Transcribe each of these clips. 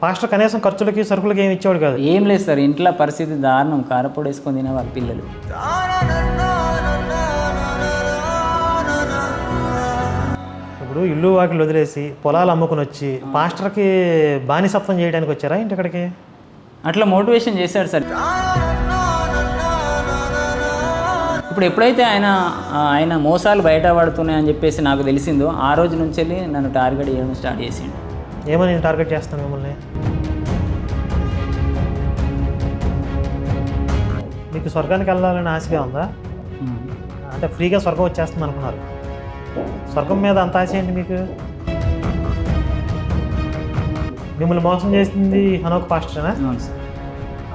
Pastor కనీసం ఖర్చులకి సరుకులకి ఏమి ఇచ్చేవాడు కాదు. ఏం లేదు సార్, ఇంట్లో పరిస్థితి దారుణం. కారపొడి వేసుకొని తినే వాళ్ళ పిల్లలు. ఇప్పుడు ఇల్లు వాకిలు వదిలేసి పొలాలు అమ్ముకుని వచ్చి పాస్టర్కి బానిసత్వం చేయడానికి వచ్చారా ఇంటి ఇక్కడికి? అట్లా మోటివేషన్ చేశాడు సార్. ఇప్పుడు ఎప్పుడైతే ఆయన మోసాలు బయటపడుతున్నాయని చెప్పేసి నాకు తెలిసిందో ఆ రోజు నుంచి వెళ్ళి నన్ను టార్గెట్ చేయడం స్టార్ట్ చేసిండు. ఏమని నేను టార్గెట్ చేస్తాను మిమ్మల్ని? మీకు స్వర్గానికి వెళ్ళాలని ఆశగా ఉందా? అంటే ఫ్రీగా స్వర్గం వచ్చేస్తుంది అనుకున్నారు. స్వర్గం మీద అంత ఆశ ఏంటి మీకు? మిమ్మల్ని మోసం చేసింది హనోక్ పాస్టరేనా? అవును సార్.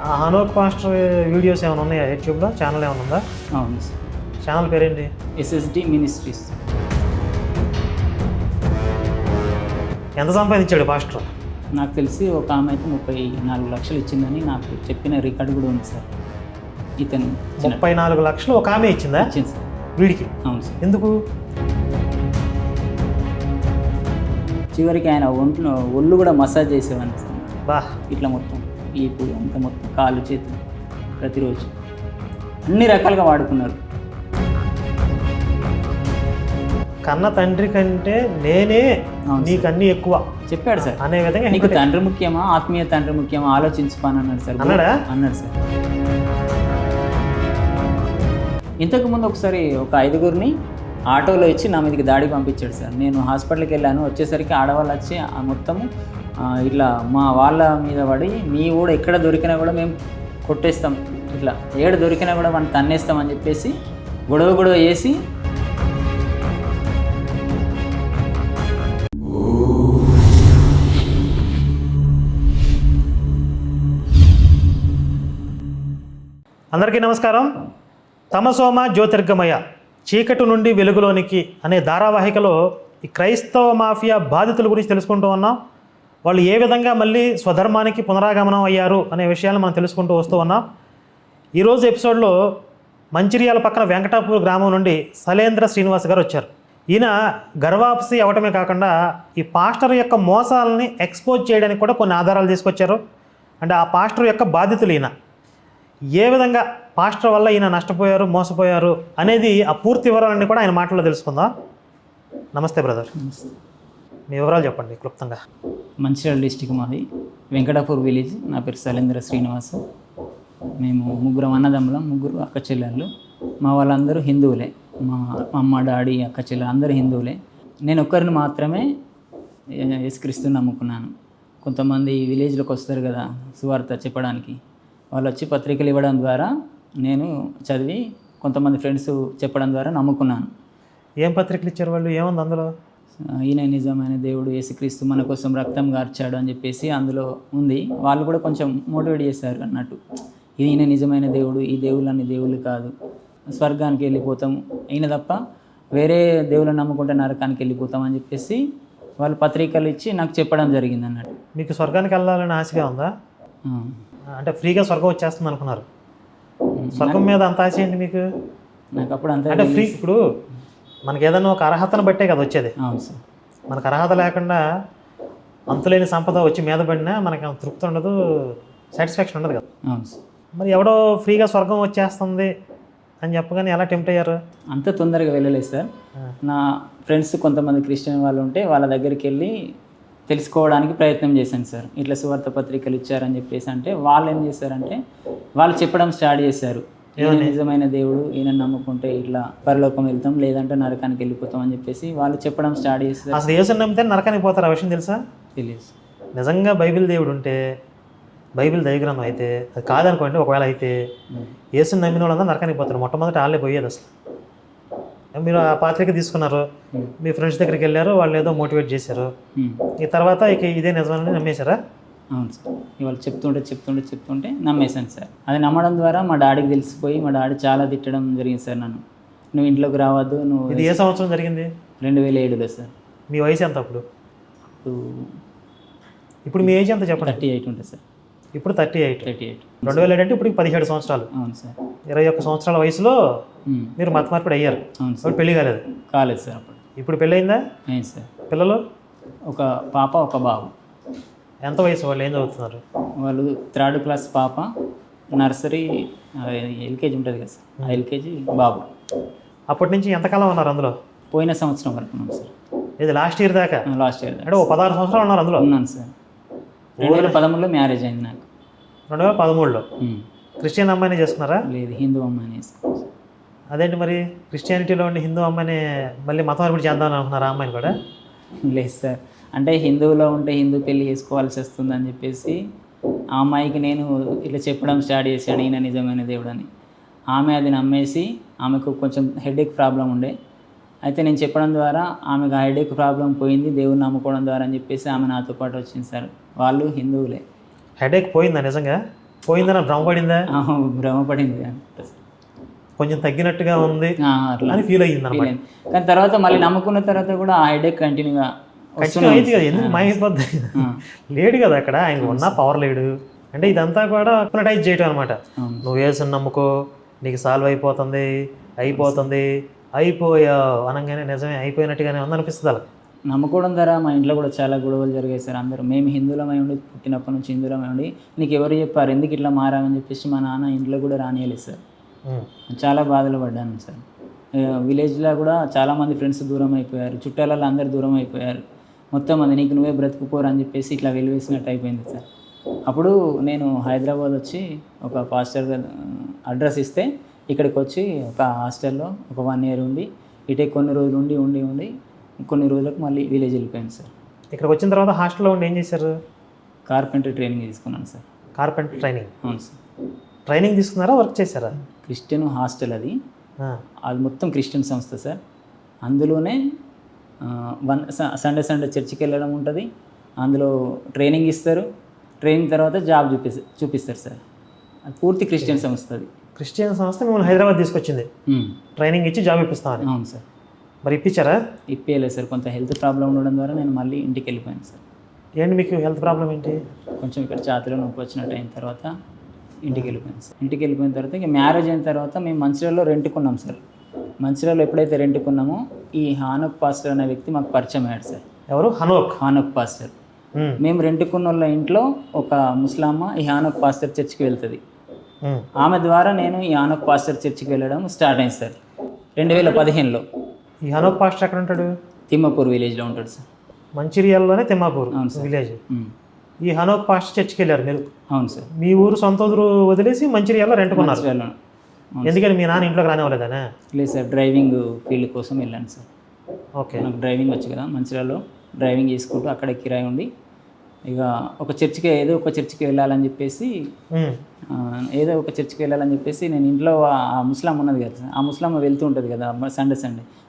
ఆ హనోక్ పాస్టర్ వీడియోస్ ఏమైనా ఉన్నాయా యూట్యూబ్లో? ఛానల్ ఏమైనా ఉందా? అవును సార్. ఛానల్ పేరేంటి? SSD ministries. ఎంత సంపాదించాడు పాస్టర్? నాకు తెలిసి ఒక ఆమె అయితే 34 లక్షలు ఇచ్చిందని నాకు చెప్పిన రికార్డు కూడా ఉంది సార్. ఇతను 34 లక్షలు ఒక ఆమె ఇచ్చిందా? ఇచ్చింది సార్ వీడికి. అవును సార్. ఎందుకు? చివరికి ఆయన ఒళ్ళు కూడా మసాజ్ చేసేవాడిని సార్. బా, ఇట్లా మొత్తం ఈపు అంత మొత్తం కాళ్ళు చేతులు ప్రతిరోజు అన్ని రకాలుగా వాడుకున్నారు. కన్న తండ్రి కంటే నేనే నీకు అన్ని ఎక్కువ చెప్పాడు సార్. అనే విధంగా నీకు తండ్రి ముఖ్యమా ఆత్మీయ తండ్రి ముఖ్యమా ఆలోచించుకోని అన్నాడు సార్. అన్నాడు సార్. ఇంతకుముందు ఒకసారి ఒక 5గురిని ఆటోలో ఇచ్చి నా మీదకి దాడికి పంపించాడు సార్. నేను హాస్పిటల్కి వెళ్ళాను. వచ్చేసరికి ఆడవాళ్ళు వచ్చి మొత్తము ఇట్లా మా వాళ్ళ మీద పడి మీ కూడా ఎక్కడ దొరికినా కూడా మేము కొట్టేస్తాం, ఇట్లా ఏడు దొరికినా కూడా మనం తన్నేస్తామని చెప్పేసి గొడవ వేసి అందరికీ నమస్కారం. తమసోమ జ్యోతిర్గమయ, చీకటి నుండి వెలుగులోనికి అనే ధారావాహికలో ఈ క్రైస్తవ మాఫియా బాధితుల గురించి తెలుసుకుంటూ ఉన్నాం. వాళ్ళు ఏ విధంగా మళ్ళీ స్వధర్మానికి పునరాగమనం అయ్యారు అనే విషయాన్ని మనం తెలుసుకుంటూ వస్తూ ఉన్నాం. ఈరోజు ఎపిసోడ్లో మంచిర్యాల పక్కన వెంకటాపూర్ గ్రామం నుండి సలేంద్ర శ్రీనివాస్ గారు వచ్చారు. ఈయన గర్వాప్సి అవటమే కాకుండా ఈ పాస్టర్ యొక్క మోసాలని ఎక్స్పోజ్ చేయడానికి కూడా కొన్ని ఆధారాలు తీసుకొచ్చారు. అంటే ఆ పాస్టర్ యొక్క బాధితులు ఈయన ఏ విధంగా పాస్టర్ వల్ల ఈయన నష్టపోయారు, మోసపోయారు అనేది ఆ పూర్తి వివరాలన్నీ కూడా ఆయన మాటల్లో తెలుసుకుందాం. నమస్తే బ్రదర్, మీ వివరాలు చెప్పండి క్లుప్తంగా. మంచిర్యాల డిస్టిక్ మాది, వెంకటాపూర్ విలేజ్. నా పేరు సలేంద్ర శ్రీనివాస్. మేము 3 అన్నదమ్ములం, 3 అక్క చెల్లెళ్ళు. మా వాళ్ళందరూ హిందువులే. మా అమ్మ డాడీ అక్క చెల్లెలు అందరూ హిందువులే. నేను ఒక్కరిని మాత్రమే యేసుక్రీస్తుని నమ్ముకున్నాను. కొంతమంది విలేజ్లోకి వస్తారు కదా సువార్త చెప్పడానికి, వాళ్ళు వచ్చి పత్రికలు ఇవ్వడం ద్వారా నేను చదివి కొంతమంది ఫ్రెండ్స్ చెప్పడం ద్వారా నమ్ముకున్నాను. ఏం పత్రికలు ఇచ్చారు వాళ్ళు? ఏముంది అందులో? ఈయన నిజమైన దేవుడు, యేసుక్రీస్తు మన కోసం రక్తం గార్చాడు అని చెప్పేసి అందులో ఉంది. వాళ్ళు కూడా కొంచెం మోటివేట్ చేశారు అన్నట్టు. ఈయన నిజమైన దేవుడు, ఈ దేవుళ్ళని దేవుళ్ళు కాదు, స్వర్గానికి వెళ్ళిపోతాం, ఈయన తప్ప వేరే దేవుళ్ళని నమ్ముకుంటే నరకానికి వెళ్ళిపోతాం అని చెప్పేసి వాళ్ళు పత్రికలు ఇచ్చి నాకు చెప్పడం జరిగింది అన్నట్టు. మీకు స్వర్గానికి వెళ్ళాలని ఆశగా ఉందా? అంటే ఫ్రీగా స్వర్గం వచ్చేస్తుంది అనుకున్నారు. స్వర్గం మీద అంత ఆశ ఏంటి మీకు? నాకు అప్పుడు అంత అంటే ఫ్రీ, ఇప్పుడు మనకి ఏదైనా ఒక అర్హతను బట్టే కదా వచ్చేది. అవును సార్. మనకు అర్హత లేకుండా అంతులేని సంపద వచ్చి మీద పడినా మనకి తృప్తి ఉండదు, సాటిస్ఫాక్షన్ ఉండదు కదా. అవును సార్. మరి ఎవడో ఫ్రీగా స్వర్గం వచ్చేస్తుంది అని చెప్పగానే ఎలా టెంప్ట్ అయ్యారు? అంత తొందరగా వెళ్ళలేదు సార్. నా ఫ్రెండ్స్ కొంతమంది క్రిస్టియన్ వాళ్ళు ఉంటే వాళ్ళ దగ్గరికి వెళ్ళి తెలుసుకోవడానికి ప్రయత్నం చేశాను సార్. ఇట్లా సువార్త పత్రికలు ఇచ్చారని చెప్పేసి అంటే వాళ్ళు ఏం చేశారంటే వాళ్ళు చెప్పడం స్టార్ట్ చేశారు. ఈయన నిజమైన దేవుడు, ఈయన నమ్ముకుంటే ఇట్లా పరలోకం వెళ్తాం, లేదంటే నరకానికి వెళ్ళిపోతాం అని చెప్పేసి వాళ్ళు చెప్పడం స్టార్ట్ చేశారు. అసలు యేసుని నమ్మితే నరకానికి పోతారు, ఆ విషయం తెలుసా? తెలియదు. నిజంగా బైబిల్ దేవుడు ఉంటే, బైబిల్ దైవగ్రంథం అయితే, అది కాదనుకోండి ఒకవేళ అయితే, యేసుని నమ్మిన వాళ్ళందరూ నరకానికి పోతారు. మొట్టమొదటి వాళ్ళే పోయేది. అసలు మీరు ఆ పత్రిక తీసుకున్నారు, మీ ఫ్రెండ్స్ దగ్గరికి వెళ్ళారు, వాళ్ళు ఏదో మోటివేట్ చేశారు, ఈ తర్వాత ఇక ఇదే నిజమని నమ్మేశారా? అవును సార్. ఇవాళ చెప్తుంటే నమ్మేశాను సార్. అది నమ్మడం ద్వారా మా డాడీకి తెలిసిపోయి మా డాడీ చాలా తిట్టడం జరిగింది సార్ నన్ను. నువ్వు ఇంట్లోకి రావద్దు, నువ్వు. ఇది ఏ సంవత్సరం జరిగింది? 2007లో సార్. మీ వయసు ఎంత అప్పుడు? ఇప్పుడు మీ ఏజ్ ఎంత చెప్పండి? 38 ఉంటుంది సార్. ఇప్పుడు 38. 2007 అంటే ఇప్పుడు 17 సంవత్సరాలు. అవును సార్. 21 సంవత్సరాల వయసులో మీరు మత మార్పిడి అయ్యారు. అవును సార్. పెళ్లి కాలేదు సార్ అప్పుడు. ఇప్పుడు పెళ్ళి అయిందా? అయింది సార్. పిల్లలు? ఒక పాప, ఒక బాబు. ఎంత వయసు వాళ్ళు, ఏం చదువుతున్నారు? వాళ్ళు 3rd క్లాస్ పాప, నర్సరీ ఎల్కేజీ ఉంటుంది కదా సార్, ఆ ఎల్కేజీ బాబు. అప్పటి నుంచి ఎంతకాలం ఉన్నారు అందులో? పోయిన సంవత్సరం వరకు ఉన్నాం సార్. ఇది లాస్ట్ ఇయర్ దాకా? లాస్ట్ ఇయర్ అంటే ఓ 16 సంవత్సరాలు ఉన్నారు అందులో? ఉన్నాను సార్. 2013లో మ్యారేజ్ అయింది నాకు. 2013లో క్రిస్టియన్ అమ్మాయిని చేసుకున్నారా? లేదు, హిందూ అమ్మాయిని వేసుకున్నాను. అదేంటి మరి, క్రిస్టియానిటీలో ఉండి హిందూ అమ్మాయిని మళ్ళీ మతం మార్పిడి చేద్దామని అనుకున్నారు ఆ అమ్మాయిని కూడా? లేదు సార్, అంటే హిందువులో ఉంటే హిందూ పెళ్ళి చేసుకోవాల్సి వస్తుందని చెప్పేసి ఆ అమ్మాయికి నేను ఇట్లా చెప్పడం స్టార్ట్ చేశాడు, ఈయన నిజమైన దేవుడు అని. ఆమె అది నమ్మేసి, ఆమెకు కొంచెం హెడేక్ ప్రాబ్లం ఉండే, అయితే నేను చెప్పడం ద్వారా ఆమెకు ఆ హెడేక్ ప్రాబ్లం పోయింది దేవుని నమ్ముకోవడం ద్వారా అని చెప్పేసి ఆమె నాతో పాటు వచ్చింది సార్. వాళ్ళు హిందువులే. హెడేక్ పోయిందా? నిజంగా పోయిందని భ్రమపడిందా? భ్రమపడింది అంటే కొంచెం తగ్గినట్టుగా ఉంది అట్లా అని ఫీల్ అయ్యింది అన్నమాట. కానీ తర్వాత మళ్ళీ నమ్ముకున్న తర్వాత కూడా ఆ హెడేక్ కంటిన్యూగా అయితే కదా, ఎందుకు మాయమైపోద్ది? లేడు కదా అక్కడ, ఆయన ఉన్న పవర్ లేడు. అంటే ఇదంతా కూడా హిప్నటైజ్ చేయటం అనమాట. నువ్వు వేసిన నమ్ముకో, నీకు సాల్వ్ అయిపోతుంది, అయిపోయావు అనగానే నిజమే అయిపోయినట్టుగానే ఉందనిపిస్తుంది అలా. నమ్ముకోవడం ద్వారా మా ఇంట్లో కూడా చాలా గొడవలు జరిగాయి సార్. అందరూ మేము హిందువులమై ఉండి, పుట్టినప్పటి నుంచి హిందువులమై ఉండి నీకు ఎవరు చెప్పారు, ఎందుకు ఇట్లా మారామని చెప్పేసి మా నాన్న ఇంట్లో కూడా రానియలేదు సార్. చాలా బాధలు పడ్డాను సార్. విలేజ్లో కూడా చాలామంది ఫ్రెండ్స్ దూరం అయిపోయారు, చుట్టాలలో అందరు దూరం అయిపోయారు. మొత్తం అది నీకు నువ్వే బ్రతుకుపోరు అని చెప్పేసి ఇట్లా వెలివేసినట్టు అయిపోయింది సార్. అప్పుడు నేను హైదరాబాద్ వచ్చి ఒక పాస్టర్ అడ్రస్ ఇస్తే ఇక్కడికి వచ్చి ఒక హాస్టల్లో ఒక 1 year ఉండి, ఇటే కొన్ని రోజులు ఉండి కొన్ని రోజులకు మళ్ళీ విలేజ్ వెళ్ళిపోయాను సార్. ఇక్కడికి వచ్చిన తర్వాత హాస్టల్లో ఉండి ఏం చేశారు? కార్పెంటరీ ట్రైనింగ్ తీసుకున్నాను సార్. Carpenter training? అవును సార్. ట్రైనింగ్ తీసుకున్నారా, వర్క్ చేశారా? క్రిస్టియన్ హాస్టల్ అది మొత్తం క్రిస్టియన్ సంస్థ సార్. అందులోనే సండే చర్చికి వెళ్ళడం ఉంటుంది, అందులో ట్రైనింగ్ ఇస్తారు, ట్రైనింగ్ తర్వాత జాబ్ చూపిస్తారు సార్. అది పూర్తి క్రిస్టియన్ సంస్థ. అది క్రిస్టియన్ సంస్థ మిమ్మల్ని హైదరాబాద్ తీసుకొచ్చింది, ట్రైనింగ్ ఇచ్చి జాబ్ ఇప్పిస్తామని. అవును సార్. మరి ఇప్పించారా? ఇప్పలేదు సార్, కొంత హెల్త్ ప్రాబ్లం ఉండడం ద్వారా నేను మళ్ళీ ఇంటికి వెళ్ళిపోయాను సార్. ఏంటి మీకు హెల్త్ ప్రాబ్లం ఏంటి? కొంచెం ఇక్కడ ఛాతీలో నొప్పి వచ్చినట్టు అయిన తర్వాత ఇంటికి వెళ్ళిపోయాను సార్. ఇంటికి వెళ్ళిపోయిన తర్వాత ఇక మ్యారేజ్ అయిన తర్వాత మేము మంచిర్యాలలో రెంట్కున్నాం సార్. మంచిర్యాలలో ఎప్పుడైతే రెంట్కున్నామో ఈ హానక్ పాస్టర్ అనే వ్యక్తి మాకు పరిచయం అయ్యాడు సార్. ఎవరు? హానక్ పాస్టర్. మేము రెంట్కున్న వాళ్ళ ఇంట్లో ఒక ముస్లామ్మ ఈ హానక్ పాస్టర్ చర్చికి వెళ్తుంది. ఆమె ద్వారా నేను ఈ హానక్ పాస్టర్ చర్చికి వెళ్ళడం స్టార్ట్ అయింది సార్ 2015లో. ఈ హానక్ పాస్టర్ ఎక్కడ ఉంటాడు? తిమ్మాపూర్ విలేజ్లో ఉంటాడు సార్. మంచిర్యాలలోనే తిమ్మాపూర్ విలేజ్. ఈ హనోక్ పాస్టర్ చర్చికి వెళ్ళారు మీరు? అవును సార్. మీ ఊరు సొంత ఊరు వదిలేసి మంచిర్యాలలో రెంట్కున్నారు. ఎందుకని మీ నాన్న ఇంట్లోకి రానివ్వలేదనే? లేదు సార్, డ్రైవింగ్ ఫీల్డ్ కోసం వెళ్ళాను సార్. ఓకే. నాకు డ్రైవింగ్ వచ్చు కదా, మంచిర్యాలలో డ్రైవింగ్ చేసుకుంటూ అక్కడ కిరాయి ఉండి ఇక ఏదో ఒక చర్చికి వెళ్ళాలని చెప్పేసి నేను ఇంట్లో ఆ ముస్లాం ఉన్నది కదా, ఆ ముస్లాం వెళ్తూ ఉంటుంది కదా సండే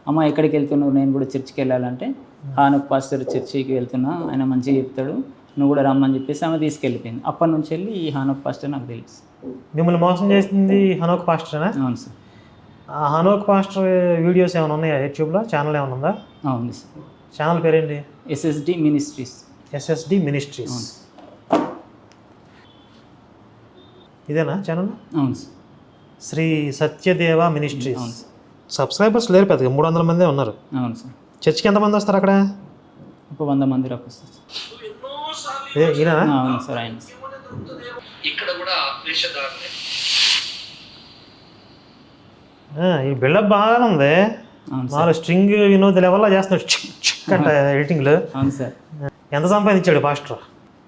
అమ్మ ఎక్కడికి వెళ్తున్నావు, నేను కూడా చర్చికి వెళ్ళాలంటే హానక్ పాస్టర్ చర్చికి వెళ్తున్నా, ఆయన మంచిగా చెప్తాడు, నువ్వు కూడా రమ్మని చెప్పేసి ఆమె తీసుకెళ్ళిపోయింది. అప్పటి నుంచి వెళ్ళి ఈ హానక్ పాస్టర్ నాకు తెలుసు. మిమ్మల్ని మోసం చేసింది హనోక్ పాస్టరేనా? అవును సార్. ఆ హనోక్ పాస్టర్ వీడియోస్ ఏమైనా ఉన్నాయా యూట్యూబ్లో? ఛానల్ ఏమైనా ఉందా? అవును సార్. ఛానల్ పేరేంటి? SSD ministries. SSD ministries. ఇదేనా ఛానల్? అవును సార్. శ్రీ సత్యదేవ మినిస్ట్రీస్. అవును సార్. సబ్స్క్రైబర్స్ లేరు పెద్దగా, 300 మందే ఉన్నారు. అవును సార్. చర్చికి ఎంతమంది వస్తారు అక్కడ? ఒక 100 మంది దాకా వస్తారు సార్. అవును సార్, ఆయన. ఇక్కడ కూడా వేషధారణ. ఈ బిల్డప్ బాగానే ఉంది. మామూలు స్ట్రింగ్ వినోద్ లెవెల్లో చేస్తున్నాడు అంటే ఎడిటింగ్లో. అవును సార్. ఎంత సంపాదించాడు పాస్టర్?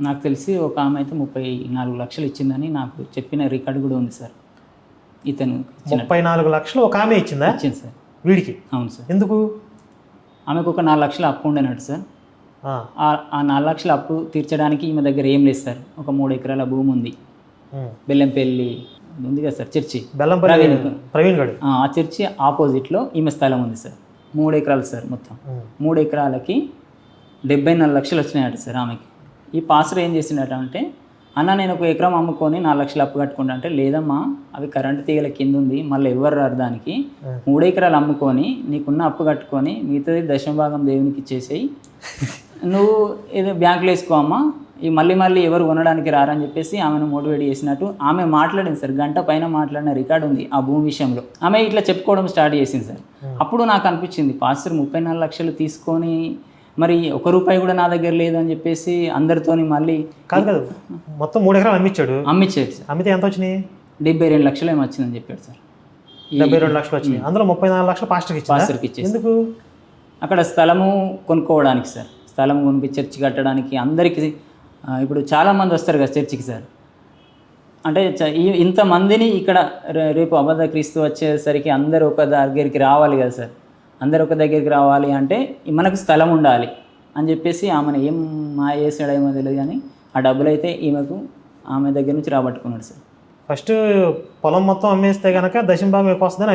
నాకు తెలిసి ఒక ఆమె అయితే 34 లక్షలు ఇచ్చిందని నాకు చెప్పిన రికార్డు కూడా ఉంది సార్. ఇతను 34 లక్షలు ఒక ఆమె ఇచ్చిందా? ఇచ్చింది సార్ వీడికి. అవును సార్. ఎందుకు? ఆమెకు ఒక 4 లక్షలు అప్పు ఉండేనట్టు సార్. ఆ 4 లక్షల అప్పు తీర్చడానికి ఈమె దగ్గర ఏం లేదు సార్. ఒక 3 ఎకరాల భూమి ఉంది, బెల్లంపల్లి ఉంది కదా సార్ చర్చి, ప్రవీణ్ గడు. ఆ చర్చి ఆపోజిట్లో ఈమె స్థలం ఉంది సార్. 3 ఎకరాలు సార్ మొత్తం. 3 ఎకరాలకి 74 లక్షలు వచ్చినాయట సార్ ఆమెకి. ఈ పాస్టర్ ఏం చేసిండట అంటే, అన్న నేను ఒక ఎకరం అమ్ముకొని 4 లక్షలు అప్పు కట్టుకుంటా అంటే, లేదమ్మా అవి కరెంటు తీగల కింద ఉంది, మళ్ళీ ఎవరు రారు దానికి, 3 ఎకరాలు అమ్ముకొని నీకున్న అప్పు కట్టుకొని మిగతాది దశమభాగం దేవునికి ఇచ్చేసేయి, నువ్వు ఏదో బ్యాంకులో వేసుకో అమ్మా, ఈ మళ్ళీ ఎవరు కొనడానికి రారని చెప్పేసి ఆమెను మోటివేట్ చేసినట్టు ఆమె మాట్లాడింది సార్. గంట పైన మాట్లాడిన రికార్డు ఉంది ఆ భూమి విషయంలో. ఆమె ఇట్లా చెప్పుకోవడం స్టార్ట్ చేసింది సార్. అప్పుడు నాకు అనిపించింది, పాస్టర్ 34 లక్షలు తీసుకొని మరి 1 రూపాయి కూడా నా దగ్గర లేదు అని చెప్పేసి అందరితోని మళ్ళీ కాదు మొత్తం 3 ఎకరాలు అమ్మిచ్చాడు. అమ్మిచ్చాడు సార్. అమ్మితే ఎంత వచ్చినాయి? 72 లక్షలు ఏమో వచ్చిందని చెప్పాడు సార్. 72 లక్షలు వచ్చినాయి. అందులో 34 లక్షలు పాస్టర్కి ఇచ్చేసి ఎందుకు? అక్కడ స్థలము కొనుక్కోవడానికి సార్. స్థలం కొనుక్కి చర్చి కట్టడానికి అందరికీ ఇప్పుడు చాలామంది వస్తారు కదా చర్చికి సార్. అంటే ఇంతమందిని ఇక్కడ రేపు అబద్ధ క్రీస్తు వచ్చేసరికి అందరూ ఒక దగ్గరికి రావాలి కదా సార్. అందరు ఒక దగ్గరికి రావాలి అంటే మనకు స్థలం ఉండాలి అని చెప్పేసి ఆమెను ఏం మాయ చేసాడేమో తెలియదు కానీ ఆ డబ్బులు అయితే ఆమె దగ్గర నుంచి రాబట్టుకున్నాడు సార్. ఫస్ట్ పొలం మొత్తం అమ్మేస్తే కనుక దశంభాగం ఎక్కువ వస్తుందని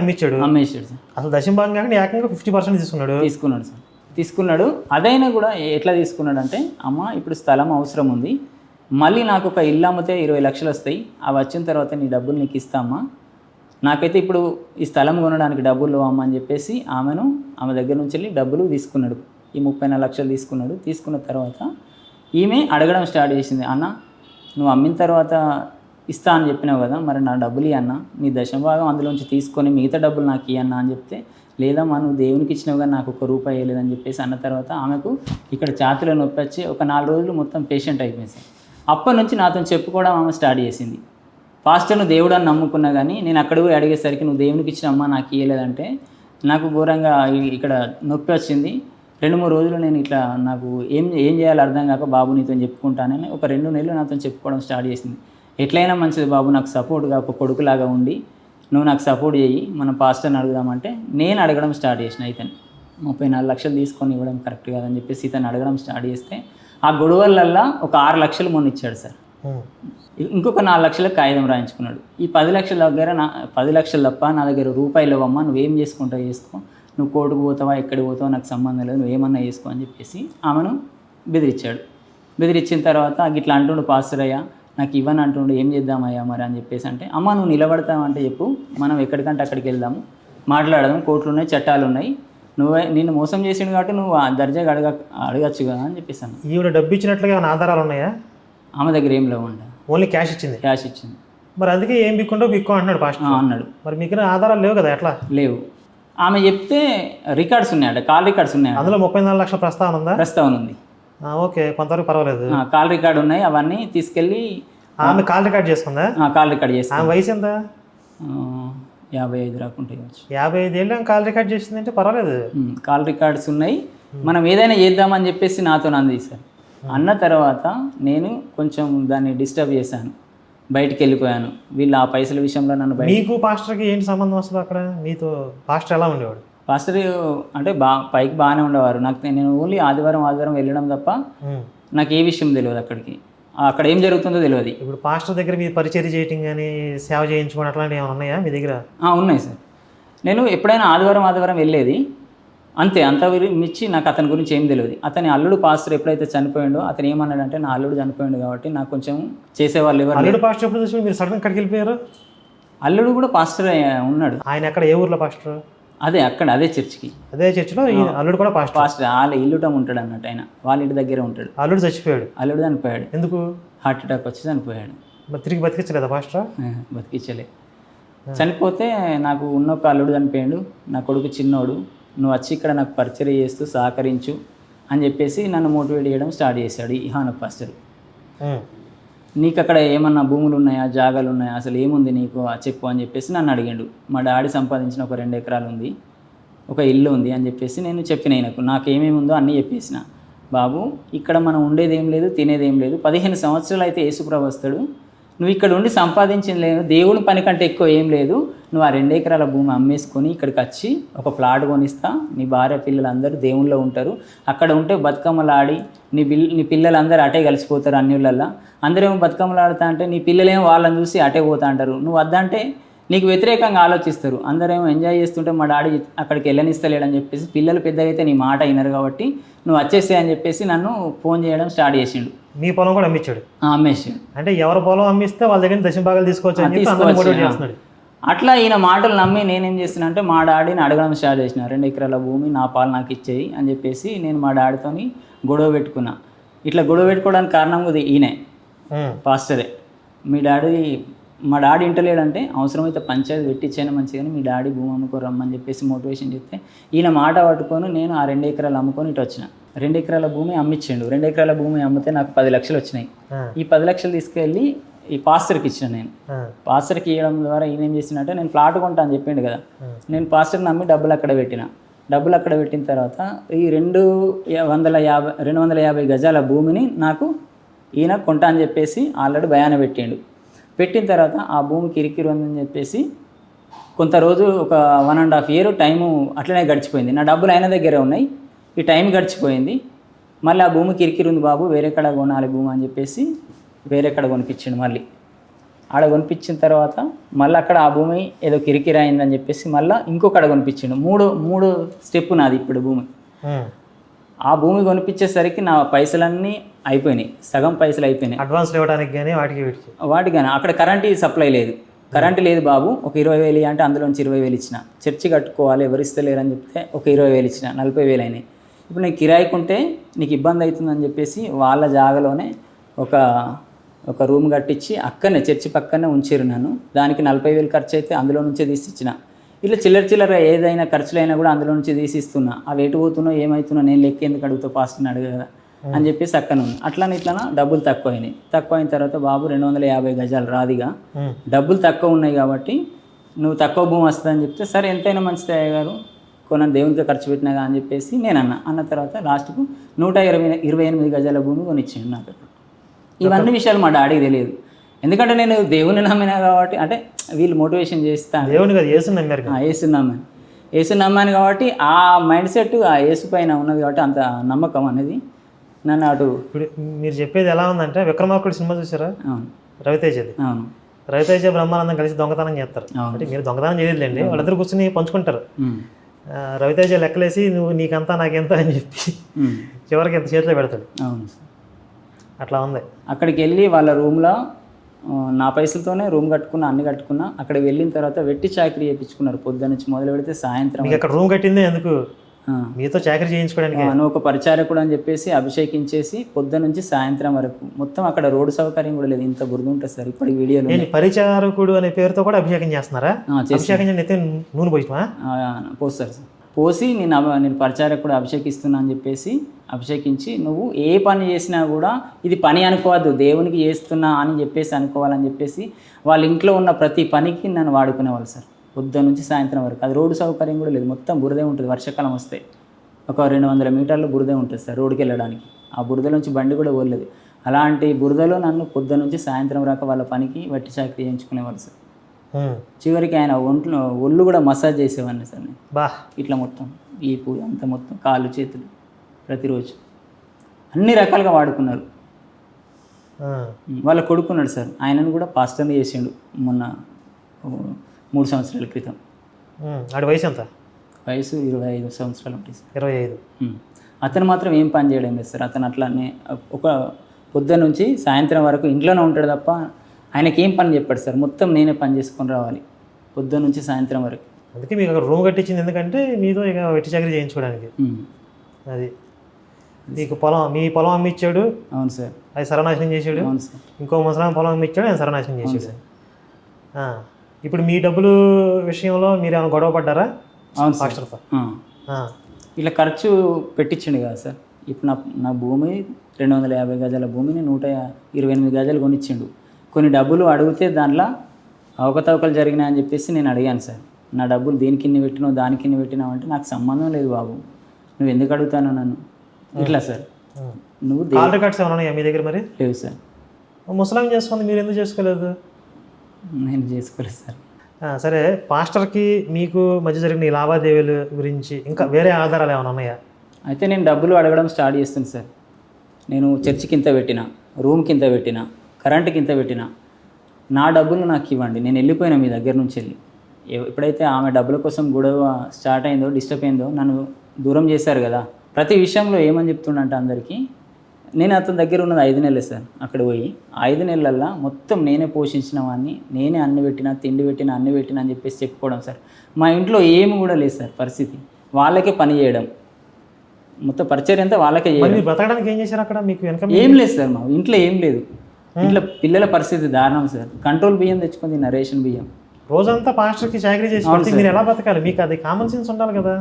అమ్మేశాడు సార్. అసలు దశంభాగం కాకుండా ఏకంగా 50% తీసుకున్నాడు సార్. తీసుకున్నాడు. అదైనా కూడా ఎట్లా తీసుకున్నాడు అంటే, అమ్మ ఇప్పుడు స్థలం అవసరం ఉంది, మళ్ళీ నాకు ఒక ఇల్లు అమ్మితే 20 లక్షలు వస్తాయి, అవి వచ్చిన తర్వాత నీ డబ్బులు నీకు ఇస్తామా, నాకైతే ఇప్పుడు ఈ స్థలం కొనడానికి డబ్బులు అమ్మ అని చెప్పేసి ఆమె దగ్గర నుంచి వెళ్ళి డబ్బులు తీసుకున్నాడు. ఈ 34 లక్షలు తీసుకున్నాడు. తీసుకున్న తర్వాత ఈమె అడగడం స్టార్ట్ చేసింది, అన్న నువ్వు అమ్మిన తర్వాత ఇస్తా అని చెప్పినావు కదా, మరి నా డబ్బులు ఇవ్వన్నా, నీ దశభాగం అందులోంచి తీసుకొని మిగతా డబ్బులు నాకు ఇవ్వన్నా అని చెప్తే, లేదమ్మా నువ్వు దేవునికి ఇచ్చినావు కానీ నాకు 1 రూపాయి వేయలేదని చెప్పేసి అన్న తర్వాత ఆమెకు ఇక్కడ ఛాతీలో నొప్పి వచ్చి ఒక 4 రోజులు మొత్తం పేషెంట్ అయిపోయింది. అప్పటి నుంచి నాతో చెప్పుకోవడం ఆమె స్టార్ట్ చేసింది. పాస్టర్ను దేవుడు అని నమ్ముకున్నా కానీ నేను అక్కడ పోయి అడిగేసరికి నువ్వు దేవునికి ఇచ్చిన అమ్మ నాకు ఇవ్వలేదంటే నాకు ఘోరంగా ఇక్కడ నొప్పి వచ్చింది. 2-3 రోజులు నేను ఇట్లా నాకు ఏం చేయాలో అర్థం కాక బాబు నీతో చెప్పుకుంటానని ఒక 2 నెలలు నాతో చెప్పుకోవడం స్టార్ట్ చేసింది. ఎట్లయినా మంచిది బాబు, నాకు సపోర్ట్గా ఒక కొడుకులాగా ఉండి నువ్వు నాకు సపోర్ట్ చేయి, మనం పాస్టర్ని అడుగుదామంటే నేను అడగడం స్టార్ట్ చేసిన. ఇతను 34 లక్షలు తీసుకొని ఇవ్వడం కరెక్ట్ కాదని చెప్పేసి ఇతను అడగడం స్టార్ట్ చేస్తే ఆ గొడవలల్లో ఒక 6 లక్షలు మొన్న ఇచ్చాడు సార్. ఇంకొక 4 లక్షలకు కాగితం రాయించుకున్నాడు. ఈ 10 లక్షల దగ్గర 10 లక్షలు తప్ప నా దగ్గర రూపాయలు ఇవ్వమ్మా, నువ్వేం చేసుకుంటావు చేసుకో, నువ్వు కోర్టుకు పోతావా ఎక్కడికి పోతావా నాకు సంబంధం లేదు, నువ్వేమన్నా చేసుకో అని చెప్పేసి ఆమెను బెదిరించాడు. బెదిరించిన తర్వాత ఇట్లా అంటుండు, పాస్టర్ అయ్యా నాకు ఇవ్వని అంటుండు, ఏం చేద్దామయ్యా మరి అని చెప్పేసి అంటే, అమ్మ నువ్వు నిలబడతావంటే చెప్పు, మనం ఎక్కడికంటే అక్కడికి వెళ్దాము, మాట్లాడదాం, కోర్టులు ఉన్నాయి, చట్టాలు ఉన్నాయి, నిన్ను మోసం చేసిండు కాబట్టి నువ్వు దర్జాగా అడగచ్చు కదా అని చెప్పేసి అన్న. ఈవిడ డబ్బు ఇచ్చినట్లుగా ఏమైనా ఆధారాలు ఉన్నాయా? ఆమె దగ్గర ఏం లేవండి, ఓన్లీ క్యాష్ ఇచ్చింది. మరి అందుకే ఏం బిక్కుండో బిక్కో అంటున్నాడు పాస్టర్ అన్నాడు. మరి మీకు ఆధారాలు లేవు కదా, ఎట్లా లేవు? ఆమె చెప్తే రికార్డ్స్ ఉన్నాయంట, కాల్ రికార్డ్స్ ఉన్నాయి. అందులో 34 లక్షల ప్రస్తావన ఉందా? ప్రస్తావన ఉంది. ఓకే, కొంతవరకు పర్వాలేదు. కాల్ రికార్డు ఉన్నాయి, అవన్నీ తీసుకెళ్ళి ఆమె కాల్ రికార్డ్ చేసుకుందా? కాల్ రికార్డ్ చేసి. ఆమె వయసు ఎంత? 55 రాకుంటే 55 ఏళ్ళు కాల్ రికార్డ్ చేసిందంటే పర్వాలేదు. కాల్ రికార్డ్స్ ఉన్నాయి, మనం ఏదైనా చేద్దామని చెప్పేసి నాతో అంది సార్. అన్న తర్వాత నేను కొంచెం దాన్ని డిస్టర్బ్ చేశాను, బయటికి వెళ్ళిపోయాను. వీళ్ళు ఆ పైసల విషయంలో నన్ను మీకు పాస్టర్కి ఏంటి సంబంధం వస్తుంది అక్కడ? మీతో పాస్టర్ ఎలా ఉండేవాడు? పాస్టర్ అంటే పైకి బాగానే ఉండేవారు. నేను ఓన్లీ ఆదివారం వెళ్ళడం తప్ప నాకు ఏ విషయం తెలియదు, అక్కడ ఏం జరుగుతుందో తెలియదు. ఇప్పుడు పాస్టర్ దగ్గర మీరు పరిచర్య చేయటం కానీ సేవ చేయించుకోవడం అట్లాంటివి ఏమైనా ఉన్నాయా మీ దగ్గర? ఉన్నాయి సార్. నేను ఎప్పుడైనా ఆదివారం వెళ్ళేది అంతే, అంత మించి నాకు అతని గురించి ఏం తెలియదు. అతని అల్లుడు పాస్టర్ ఎప్పుడైతే చనిపోయిండో అతను ఏమన్నాడంటే, నా అల్లుడు చనిపోయిండు కాబట్టి నాకు కొంచెం చేసేవాళ్ళు ఎవరు. అల్లుడు పాస్టర్ ఎప్పుడు చూసి మీరు సడన్ అక్కడికి వెళ్ళిపోయారు? అల్లుడు కూడా పాస్టర్ ఉన్నాడు. ఆయన ఎక్కడ, ఏ ఊర్లో పాస్టర్? అదే చర్చికి, అదే చర్చిలో అల్లుడు కూడా పాస్టర్. వాళ్ళ ఇల్లుటం ఉంటాడు అన్నట్టు, ఆయన వాళ్ళ ఇంటి దగ్గరే ఉంటాడు. అల్లుడు చచ్చిపోయాడు. అల్లుడు చనిపోయాడు. ఎందుకు? హార్ట్ అటాక్ వచ్చి చనిపోయాడు. మరి తిరిగి బతికించలేదా పాస్టర్? బతికించలే. చనిపోతే నాకు ఉన్న ఒక అల్లుడు చనిపోయాడు, నా కొడుకు చిన్నోడు, నువ్వు వచ్చి ఇక్కడ నాకు పరిచర్య చేస్తూ సహకరించు అని చెప్పేసి నన్ను మోటివేట్ చేయడం స్టార్ట్ చేశాడు ఈ హానక్ పాస్టర్. నీకు అక్కడ ఏమన్నా భూములు ఉన్నాయా, జాగాలు ఉన్నాయా, అసలు ఏముంది నీకు చెప్పు అని చెప్పేసి నన్ను అడిగాడు. మా డాడీ సంపాదించిన ఒక 2 ఎకరాలు ఉంది, ఒక ఇల్లు ఉంది అని చెప్పేసి నేను చెప్పిన. నాకు ఏమేమి ఉందో అన్నీ చెప్పేసిన. బాబు ఇక్కడ మనం ఉండేదేం లేదు, తినేదేం లేదు, 15 సంవత్సరాలు అయితే యేసుప్రభు వస్తాడు, నువ్వు ఇక్కడ ఉండి సంపాదించింది లేదు, దేవుని పని కంటే ఎక్కువ ఏం లేదు, నువ్వు ఆ 2 ఎకరాల భూమి అమ్మేసుకొని ఇక్కడికి వచ్చి ఒక ప్లాట్ కొనిస్తా, నీ భార్య పిల్లలందరూ దేవుళ్ళో ఉంటారు, అక్కడ ఉంటే బతుకమ్మలు ఆడి నీ పిల్లలందరూ అటే కలిసిపోతారు, అన్నిళ్ళల్లో అందరేమో బతుకమ్మలు ఆడుతా అంటే నీ పిల్లలేమో వాళ్ళని చూసి అటే పోతా అంటారు, నువ్వు వద్దంటే నీకు వ్యతిరేకంగా ఆలోచిస్తారు, అందరేమో ఎంజాయ్ చేస్తుంటే మా డాడీ అక్కడికి వెళ్ళనిస్తలేడని చెప్పేసి పిల్లలు పెద్దగా అయితే నీ మాట అయినారు కాబట్టి నువ్వు వచ్చేసే అని చెప్పేసి నన్ను ఫోన్ చేయడం స్టార్ట్ చేసిండు. మీ పొలం కూడా అమ్మించాడు? అమ్మేసాడు. అంటే ఎవరి పొలం అమ్మిస్తే వాళ్ళ దగ్గర దశంభాగాలు తీసుకోవచ్చు. అట్లా ఈయన మాటలు నమ్మి నేనేం చేస్తున్నా అంటే మా డాడీని అడగడం స్టార్ట్ చేసిన, 2 ఎకరాల భూమి నా పాలు నాకు ఇచ్చేయి అని చెప్పేసి నేను మా డాడీతోని గొడవ పెట్టుకున్నా. ఇట్లా గొడవ పెట్టుకోవడానికి కారణం కూడా ఈయనే, పాస్టరే. మా డాడీ ఇంటలేడంటే అవసరమైతే పంచాయతీ పెట్టించైనా మంచిగాని మీ డాడీ భూమి అమ్ముకో రమ్మని చెప్పేసి మోటివేషన్ చెప్తే ఈయన మాట పట్టుకొని నేను ఆ 2 ఎకరాలు అమ్ముకొని ఇటు వచ్చిన. 2 ఎకరాల భూమి అమ్మిచ్చిండు. 2 ఎకరాల భూమి అమ్మితే నాకు 10 లక్షలు వచ్చినాయి. ఈ 10 లక్షలు తీసుకెళ్ళి ఈ పాస్టర్కి ఇచ్చిన నేను. పాస్టర్కి ఇవ్వడం ద్వారా ఈయన ఏం చేసినట్టే, నేను ప్లాట్ కొంటా అని చెప్పిండు కదా, నేను పాస్టర్ని నమ్మి డబ్బులు అక్కడ పెట్టిన. డబ్బులు అక్కడ పెట్టిన తర్వాత ఈ 250 గజాల భూమిని నాకు ఈయన కొంటా అని చెప్పేసి ఆల్రెడీ బయాన పెట్టిండు. పెట్టిన తర్వాత ఆ భూమికి ఇరికిరు ఉందని చెప్పేసి కొంత రోజు ఒక 1.5 year టైము అట్లనే గడిచిపోయింది. నా డబ్బులు ఆయన దగ్గరే ఉన్నాయి, ఈ టైం గడిచిపోయింది. మళ్ళీ ఆ భూమికి ఇరికిరు ఉంది బాబు, వేరే కడ కొనాలి భూమి అని చెప్పేసి వేరే కడ కొనిపించిండు. మళ్ళీ ఆడ కొనిపించిన తర్వాత మళ్ళీ అక్కడ ఆ భూమి ఏదో కిరికిరి అయిందని చెప్పేసి మళ్ళీ ఇంకొకడ కొనిపించిండు. మూడు స్టెప్ నాది ఇప్పుడు భూమి. ఆ భూమి కొనిపించేసరికి నా పైసలన్నీ అయిపోయినాయి, సగం పైసలు అయిపోయినాయి. అడ్వాన్స్ ఇవ్వడానికి కానీ వాటికి కానీ అక్కడ కరెంటు సప్లై లేదు, కరెంటు లేదు బాబు. ఒక 20,000 అంటే అందులోంచి 20,000 ఇచ్చిన. చర్చి కట్టుకోవాలి ఎవరు ఇస్తలేరని చెప్తే ఒక 20,000 ఇచ్చిన, 40,000 అయినాయి. ఇప్పుడు నీకు కిరాయికుంటే నీకు ఇబ్బంది అవుతుందని చెప్పేసి వాళ్ళ జాగలోనే ఒక రూమ్ కట్టించి అక్కడనే చర్చి పక్కనే ఉంచారు నన్ను. దానికి 40,000 ఖర్చు అయితే అందులో నుంచే తీసి ఇచ్చిన. ఇట్లా చిల్లర ఏదైనా ఖర్చులైనా కూడా అందులో నుంచి తీసి ఇస్తున్నా. అవి ఎటు పోతున్నా ఏమవుతున్నా నేను లెక్క ఎందుకు అడుగుతా, పాస్ట్ని అడుగు కదా అని చెప్పేసి అక్కడ ఉంది. అట్లా డబ్బులు తక్కువ అయినాయి. తక్కువ అయిన తర్వాత బాబు 250 గజాలు రాదిగా, డబ్బులు తక్కువ ఉన్నాయి కాబట్టి నువ్వు తక్కువ భూమి వస్తుందని చెప్తే సరే ఎంతైనా మంచిదే గారు, కొనని దేవునికి ఖర్చు పెట్టినాగా అని చెప్పేసి నేను అన్న తర్వాత లాస్ట్కు 128 గజాల భూమి కొనిచ్చిండు నాకు. ఇవన్నీ విషయాలు మా డాడీకి తెలియదు, ఎందుకంటే నేను దేవుని నమ్మినా కాబట్టి. అంటే వీళ్ళు మోటివేషన్ చేస్తాను, దేవుని కదా యేసు నమ్మారు, యేసు నమ్మాను కాబట్టి ఆ మైండ్ సెట్ ఆ యేసు పైన ఉన్నది కాబట్టి అంత నమ్మకం అనేది నన్ను అటు. ఇప్పుడు మీరు చెప్పేది ఎలా ఉందంటే విక్రమార్కుడు సినిమా చూసారా? అవును, రవితేజది. అవును, రవితేజ బ్రహ్మానందం కలిసి దొంగతనం చేస్తారు. అంటే మీరు దొంగతనం చేయలేదండి, వాళ్ళిద్దరు కూర్చొని పంచుకుంటారు. రవితేజ లెక్కలేసి నువ్వు నీకంతా నాకెంత అని చెప్పి చివరికి ఎంత చేతిలో పెడతాడు. అవును, అట్లా ఉంది. అక్కడికి వెళ్ళి వాళ్ళ రూమ్లో నా పైసలతోనే రూమ్ కట్టుకున్నా, అన్ని కట్టుకున్నా. అక్కడికి వెళ్ళిన తర్వాత వెట్టి చాకరీ చేయించుకున్నారు. పొద్దున్న నుంచి మొదలు పెడితే సాయంత్రం. మీకు అక్కడ రూమ్ కట్టింది ఎందుకు? మీతో చాకరీ చేయించుకోవడానికి. నువ్వు ఒక పరిచారకుడు అని చెప్పేసి అభిషేకించేసి పొద్దున్న నుంచి సాయంత్రం వరకు మొత్తం అక్కడ రోడ్డు సౌకర్యం కూడా లేదు, ఇంత బురద ఉంటుంది సార్. ఇప్పుడు వీడియోలో పరిచారకుడు అనే పేరుతో కూడా అభిషేకం చేస్తున్నారా? అభిషేకం చేస్తే నూనె పోసినా పోస్తారు సార్. పోసి నేను పరిచారకుడు అభిషేకిస్తున్నా అని చెప్పేసి అభిషేకించి, నువ్వు ఏ పని చేసినా కూడా ఇది పని అనుకోవద్దు, దేవునికి చేస్తున్నా అని చెప్పేసి అనుకోవాలని చెప్పేసి వాళ్ళ ఇంట్లో ఉన్న ప్రతి పనికి నన్ను వాడుకునేవాళ్ళు సార్. పొద్దున్న నుంచి సాయంత్రం వరకు. అది రోడ్డు సౌకర్యం కూడా లేదు, మొత్తం బురదే ఉంటుంది. వర్షాకాలం వస్తే ఒక 200 మీటర్లు బురదే ఉంటుంది సార్ రోడ్డుకి వెళ్ళడానికి. ఆ బురద నుంచి బండి కూడా పోలేదు. అలాంటి బురదలో నన్ను పొద్దున్న నుంచి సాయంత్రం రాక వాళ్ళ పనికి వట్టి చాకరీ చేయించుకునేవాళ్ళు సార్. చివరికి ఆయన ఒళ్ళు కూడా మసాజ్ చేసేవాడిని సార్ నేను. ఇట్లా మొత్తం ఈ అంత మొత్తం కాళ్ళు చేతులు ప్రతిరోజు అన్ని రకాలుగా వాడుకున్నారు. వాళ్ళ కొడుకున్నాడు సార్, ఆయనను కూడా పాస్టర్ని చేసిండు మొన్న 3 సంవత్సరాల క్రితం. ఆడి వయసు ఎంత? వయసు 25 సంవత్సరాలు ఉంటాయి సార్. 25. అతను మాత్రం ఏం పని చేయడం లేదు సార్. అతను అట్లానే ఒక పొద్దున్న నుంచి సాయంత్రం వరకు ఇంట్లోనే ఉంటాడు తప్ప ఆయనకి ఏం పని చెప్పాడు సార్. మొత్తం నేనే పని చేసుకొని రావాలి పొద్దున్న నుంచి సాయంత్రం వరకు. అందుకే మీకు అక్కడ రూమ్ కట్టించింది ఎందుకంటే మీతో ఇక వెట్టి చాకరీ చేయించుకోవడానికి. అది మీకు మీ పొలం అమ్మిచ్చాడు. అవును సార్. అది సర్వనాశనం చేసాడు. అవును సార్. ఇంకో ముసలాం పొలం అమ్మిచ్చాడు, ఆయన సర్వనాశనం చేసాడు సార్. ఇప్పుడు మీ డబ్బులు విషయంలో మీరు ఏమైనా గొడవ పడ్డారా? అవును పాస్టర్తో. ఇట్లా ఖర్చు పెట్టించండి కదా సార్. ఇప్పుడు నా భూమి 250 గజాల భూమిని 128 గజాలు కొనిచ్చిండు. కొన్ని డబ్బులు అడిగితే దాంట్లో అవకతవకలు జరిగినాయని చెప్పేసి నేను అడిగాను సార్. నా డబ్బులు దేనికి ఇన్ని పెట్టినావు దానికి ఇన్ని పెట్టినావు అంటే నాకు సంబంధం లేదు బాబు, నువ్వు ఎందుకు అడుగుతాను నన్ను ఇట్లా సార్. నువ్వు కాల్ రికార్డ్స్ ఏమన్నా మీ దగ్గర? మరి లేవు సార్. ముసలాం చేసుకుంది, మీరు ఎందుకు చేసుకోలేదు? నేను చేసుకోలేదు సార్. సరే, పాస్టర్కి మీకు మధ్య జరిగిన ఈ లావాదేవీల గురించి ఇంకా వేరే ఆధారాలు ఏమైనా ఉన్నాయా? అయితే నేను డబ్బులు అడగడం స్టార్ట్ చేస్తాను సార్. నేను చర్చికి ఇంత పెట్టిన, రూమ్కి ఇంత పెట్టిన, కరెంటుకి ఇంత పెట్టిన, నా డబ్బులు నాకు ఇవ్వండి, నేను వెళ్ళిపోయినా మీ దగ్గర నుంచి వెళ్ళి. ఎప్పుడైతే ఆమె డబ్బుల కోసం గొడవ స్టార్ట్ అయిందో, డిస్టర్బ్ అయిందో, నన్ను దూరం చేశారు కదా. ప్రతి విషయంలో ఏమని చెప్తుండంటే అందరికీ, నేను అతని దగ్గర ఉన్నది 5 నెలలు సార్. అక్కడ పోయి 5 నెలల్లో మొత్తం నేనే పోషించిన వాడిని, నేనే అన్ని పెట్టినా, తిండి పెట్టినా, అన్ని పెట్టినా అని చెప్పేసి చెప్పుకోవడం సార్. మా ఇంట్లో ఏమి కూడా లేదు సార్ పరిస్థితి. వాళ్ళకే పని చేయడం, మొత్తం పరిచయం అంతా వాళ్ళకే చేయడం. బతకడానికి ఏం చేశారు అక్కడ? మీకు ఏం లేదు సార్, మా ఇంట్లో ఏం లేదు. ఇంట్లో పిల్లల పరిస్థితి దారుణం సార్. కంట్రోల్ బియ్యం తెచ్చుకుంది, రేషన్ బియ్యం. రోజంతా పాస్టర్కి చాకరీ చేసి మీరు ఎలా బతకాలి? మీకు అది కామన్ సెన్స్ ఉండాలి కదా.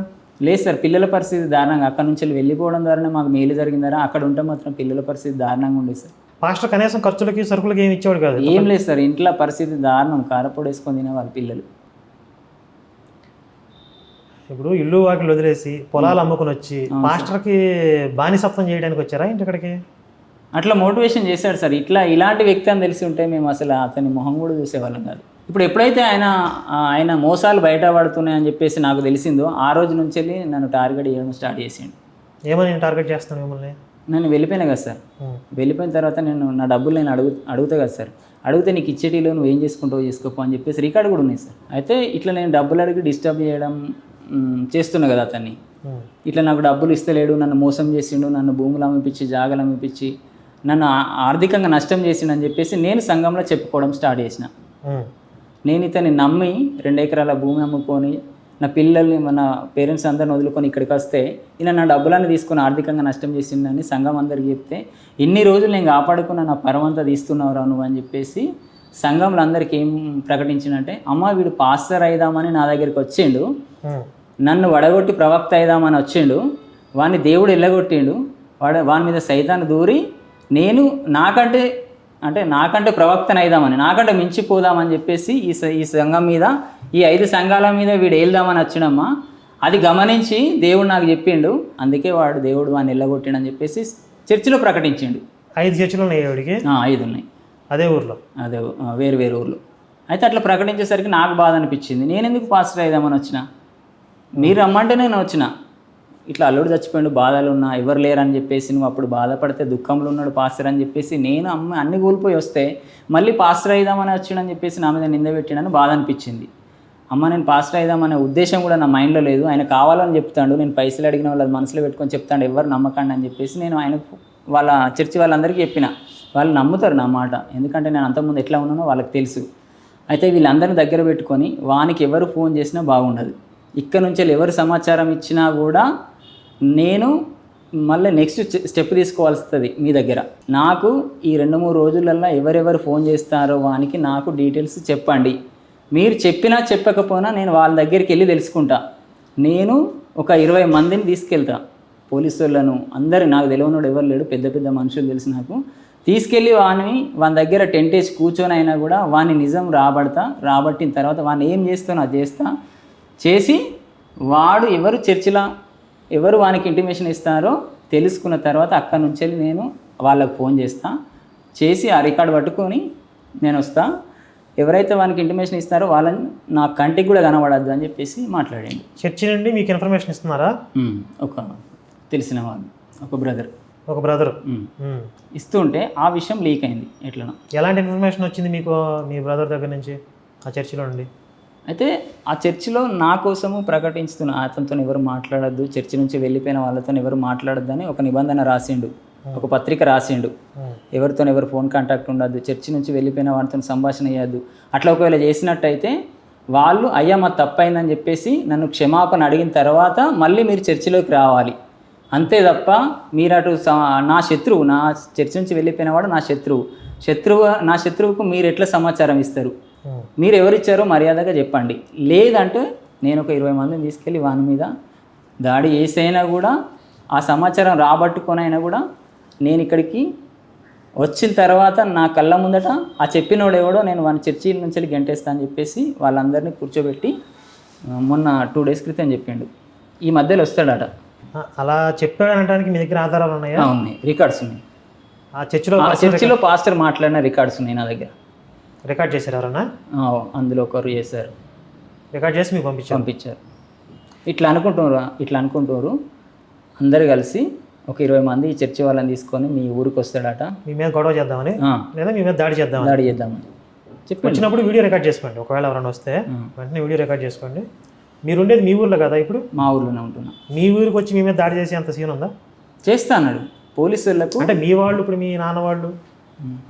లేదు సార్, పిల్లల పరిస్థితి దారుణంగా, అక్కడ నుంచి వెళ్ళిపోవడం ద్వారానే మాకు మేలు జరిగిందారా, అక్కడ ఉంటే మాత్రం పిల్లల పరిస్థితి దారుణంగా ఉండేది సార్. పాస్టర్ కనీసం ఖర్చులకి సరుకులకి ఏమి ఇచ్చేవాడు కాదు. ఏం లేదు సార్, ఇంట్లో పరిస్థితి దారుణం, కారపొడి వేసుకొని తినే వాళ్ళ పిల్లలు. ఇప్పుడు ఇల్లు వాకిలు వదిలేసి పొలాలు అమ్ముకుని వచ్చి పాస్టర్కి బానిసత్వం చేయడానికి వచ్చారా ఇంటి ఇక్కడికి? అట్లా మోటివేషన్ చేశాడు సార్. ఇలాంటి వ్యక్తి అని తెలిసి ఉంటే మేము అసలు అతని మొహం కూడా చూసేవాళ్ళం కాదు. ఇప్పుడు ఎప్పుడైతే ఆయన మోసాలు బయటపడుతున్నాయని చెప్పేసి నాకు తెలిసిందో ఆ రోజు నుంచి వెళ్ళి నన్ను టార్గెట్ చేయడం స్టార్ట్ చేసిండు. ఏమని నేను టార్గెట్ చేస్తాను మిమ్మల్ని? నేను వెళ్ళిపోయినా కదా సార్, వెళ్ళిపోయిన తర్వాత నా డబ్బులు నేను అడుగుతా కదా సార్, అడిగితే నీకు ఇచ్చేటిలో నువ్వు ఏం చేసుకుంటావు చేసుకోపో అని చెప్పేసి రికార్డు కూడా ఉన్నాయి సార్. అయితే ఇట్లా నేను డబ్బులు అడిగి డిస్టర్బ్ చేయడం చేస్తున్నా కదా అతన్ని, ఇట్లా నాకు డబ్బులు ఇస్తలేడు, నన్ను మోసం చేసిండు, నన్ను భూములు అమ్మిపించి జాగాలు అమ్మిపించి నన్ను ఆర్థికంగా నష్టం చేసిండు అని చెప్పేసి నేను సంఘంలో చెప్పుకోవడం స్టార్ట్ చేసిన. నేను ఇతన్ని నమ్మి 2 ఎకరాల భూమి అమ్ముకొని నా పిల్లల్ని మన పేరెంట్స్ అందరిని వదులుకొని ఇక్కడికి వస్తే ఇలా నా డబ్బులన్నీ తీసుకొని ఆర్థికంగా నష్టం చేసిందని సంఘం అందరికి చెప్తే, ఇన్ని రోజులు నేను కాపాడుకున్న నా పరమంతా తీస్తున్నావురా నువ్వు అని చెప్పేసి సంఘంలో అందరికీ ఏం ప్రకటించినంటే, అమ్మ వీడు పాస్టర్ అయిదామని నా దగ్గరికి వచ్చిండు, నన్ను వడగొట్టి ప్రవక్త అయిదామని వచ్చిండు, వాడిని దేవుడు ఎల్లగొట్టిండు, వాని మీద సైతాన్ని దూరి నేను నాకంటే ప్రవక్తను అయిదామని, నాకంటే మించిపోదామని చెప్పేసి ఈ సంఘం మీద, ఈ 5 సంఘాల మీద వీడు వెళ్దామని వచ్చినమ్మా, అది గమనించి దేవుడు నాకు చెప్పిండు, అందుకే దేవుడు వాడిని ఎల్లగొట్టిండు అని చెప్పేసి చర్చిలో ప్రకటించిండు. 5 చర్చిలు ఉన్నాయి ఆవిడికి? 5 ఉన్నాయి. అదే ఊర్లో? అదే వేరు ఊర్లో. అయితే అట్లా ప్రకటించేసరికి నాకు బాధ అనిపించింది. నేను ఎందుకు పాస్టర్ అయిదామని వచ్చిన, మీరు రమ్మంటే నేను వచ్చిన. ఇట్లా అల్లుడు చచ్చిపోయాడు, బాధలు ఉన్నా, ఎవరు లేరని చెప్పేసి నువ్వు అప్పుడు బాధపడితే దుఃఖంలో ఉన్నాడు పాస్టర్ అని చెప్పేసి నేను అన్ని కోల్పోయి వస్తే మళ్ళీ పాస్టర్ అయిదామని వచ్చిండని చెప్పేసి నా మీద నింద పెట్టిండని బాధ అనిపించింది. నేను పాస్టర్ అయిదామనే ఉద్దేశం కూడా నా మైండ్లో లేదు. ఆయన కావాలని చెప్తాడు, నేను పైసలు అడిగిన వాళ్ళు మనసులో పెట్టుకొని చెప్తాడు, ఎవరు నమ్మకండి అని చెప్పేసి నేను వాళ్ళ చర్చి వాళ్ళందరికీ చెప్పిన. వాళ్ళు నమ్ముతారు నా మాట, ఎందుకంటే నేను అంతకుముందు ఎట్లా ఉన్నానో వాళ్ళకి తెలుసు. అయితే వీళ్ళందరినీ దగ్గర పెట్టుకొని వానికి ఎవరు ఫోన్ చేసినా బాగుండదు, ఇక్కడ నుంచి ఎవరు సమాచారం ఇచ్చినా కూడా నేను మళ్ళీ నెక్స్ట్ స్టెప్ తీసుకోవాల్సి వస్తుంది మీ దగ్గర. నాకు ఈ 2-3 రోజులల్లో ఎవరెవరు ఫోన్ చేస్తారో వానికి నాకు డీటెయిల్స్ చెప్పండి. మీరు చెప్పినా చెప్పకపోయినా నేను వాళ్ళ దగ్గరికి వెళ్ళి తెలుసుకుంటా. నేను ఒక 20 మందిని తీసుకెళ్తా, పోలీసు వాళ్ళను అందరు, నాకు తెలియనోడు ఎవరు లేడు, పెద్ద పెద్ద మనుషులు తెలుసు నాకు, తీసుకెళ్ళి వాని దగ్గర టెంట్ వేసి కూర్చొని అయినా కూడా వాని నిజం రాబట్టిన తర్వాత వాడిని ఏం చేస్తానో అది చేసి వాడు ఎవరు చర్చిలో ఎవరు వానికి ఇంటిమేషన్ ఇస్తారో తెలుసుకున్న తర్వాత అక్కడి నుంచి నేను వాళ్ళకి ఫోన్ చేసి ఆ రికార్డు పట్టుకొని నేను వస్తా. ఎవరైతే వానికి ఇంటిమేషన్ ఇస్తారో వాళ్ళని నా కంటికి కూడా కనబడద్దు అని చెప్పేసి మాట్లాడండి. చర్చి నుండి మీకు ఇన్ఫర్మేషన్ ఇస్తున్నారా? ఒక తెలిసిన వాళ్ళు, ఒక బ్రదర్ ఇస్తుంటే ఆ విషయం లీక్ అయింది. ఎట్లనో. ఎలాంటి ఇన్ఫర్మేషన్ వచ్చింది మీకు మీ బ్రదర్ దగ్గర నుంచి ఆ చర్చిలో నుండి? అయితే ఆ చర్చిలో నా కోసము ప్రకటించుతున్న అతనితో ఎవరు మాట్లాడద్దు, చర్చి నుంచి వెళ్ళిపోయిన వాళ్ళతో ఎవరు మాట్లాడద్దు అని ఒక నిబంధన రాసిండు, ఒక పత్రిక రాసిండు. ఎవరితో ఎవరు ఫోన్ కాంటాక్ట్ ఉండద్దు, చర్చి నుంచి వెళ్ళిపోయిన వాళ్ళతో సంభాషణ చేయద్దు. అట్లా ఒకవేళ చేసినట్టయితే వాళ్ళు అయ్యా మా తప్పైందని చెప్పేసి నన్ను క్షమాపణ అడిగిన తర్వాత మళ్ళీ మీరు చర్చిలోకి రావాలి. అంతే తప్ప మీరు అటు నా శత్రువు, నా చర్చి నుంచి వెళ్ళిపోయిన వాడు నా శత్రువుకు మీరు ఎట్లా సమాచారం ఇస్తారు? మీరు ఎవరిచ్చారో మర్యాదగా చెప్పండి. లేదంటే నేను ఒక 20 మందిని తీసుకెళ్ళి వాని మీద దాడి చేసైనా కూడా ఆ సమాచారం రాబట్టుకొని అయినా కూడా నేను ఇక్కడికి వచ్చిన తర్వాత నా కళ్ళ ముందట ఆ చెప్పినోడు ఎవడో నేను వాని చర్చి నుంచి గెంటేస్తా అని చెప్పేసి వాళ్ళందరినీ కూర్చోబెట్టి మొన్న 2 డేస్ క్రితం చెప్పిండు, ఈ మధ్యలో వస్తాడట. అలా చెప్పాడనడానికి మీ దగ్గర ఆధారాలు ఉన్నాయా? ఉన్నాయి, రికార్డ్స్ ఉన్నాయి. ఆ చర్చిలో పాస్టర్ మాట్లాడిన రికార్డ్స్ ఉన్నాయి నా దగ్గర. రికార్డ్ చేశారు ఎవరన్నా? అందులో ఒకరు చేశారు, రికార్డ్ చేసి మీకు పంపించారు. ఇట్లా అనుకుంటున్నారు అందరు కలిసి ఒక 20 మంది ఈ చర్చి వాళ్ళని తీసుకొని మీ ఊరికి వస్తాడట, మీ మీద గొడవ చేద్దామని లేదా మీ మీద దాడి చేద్దామని చెప్పి వచ్చినప్పుడు వీడియో రికార్డ్ చేసుకోండి. ఒకవేళ ఎవరైనా వస్తే వెంటనే వీడియో రికార్డ్ చేసుకోండి. మీరు ఉండేది మీ ఊర్లో కదా? ఇప్పుడు మా ఊర్లోనే ఉంటున్నా. మీ ఊరికి వచ్చి మీ మీద దాడి చేసి అంత సీన్ ఉందా? చేస్తా అన్నాడు పోలీసు వాళ్ళకు. అంటే మీ వాళ్ళు, ఇప్పుడు మీ నాన్న వాళ్ళు,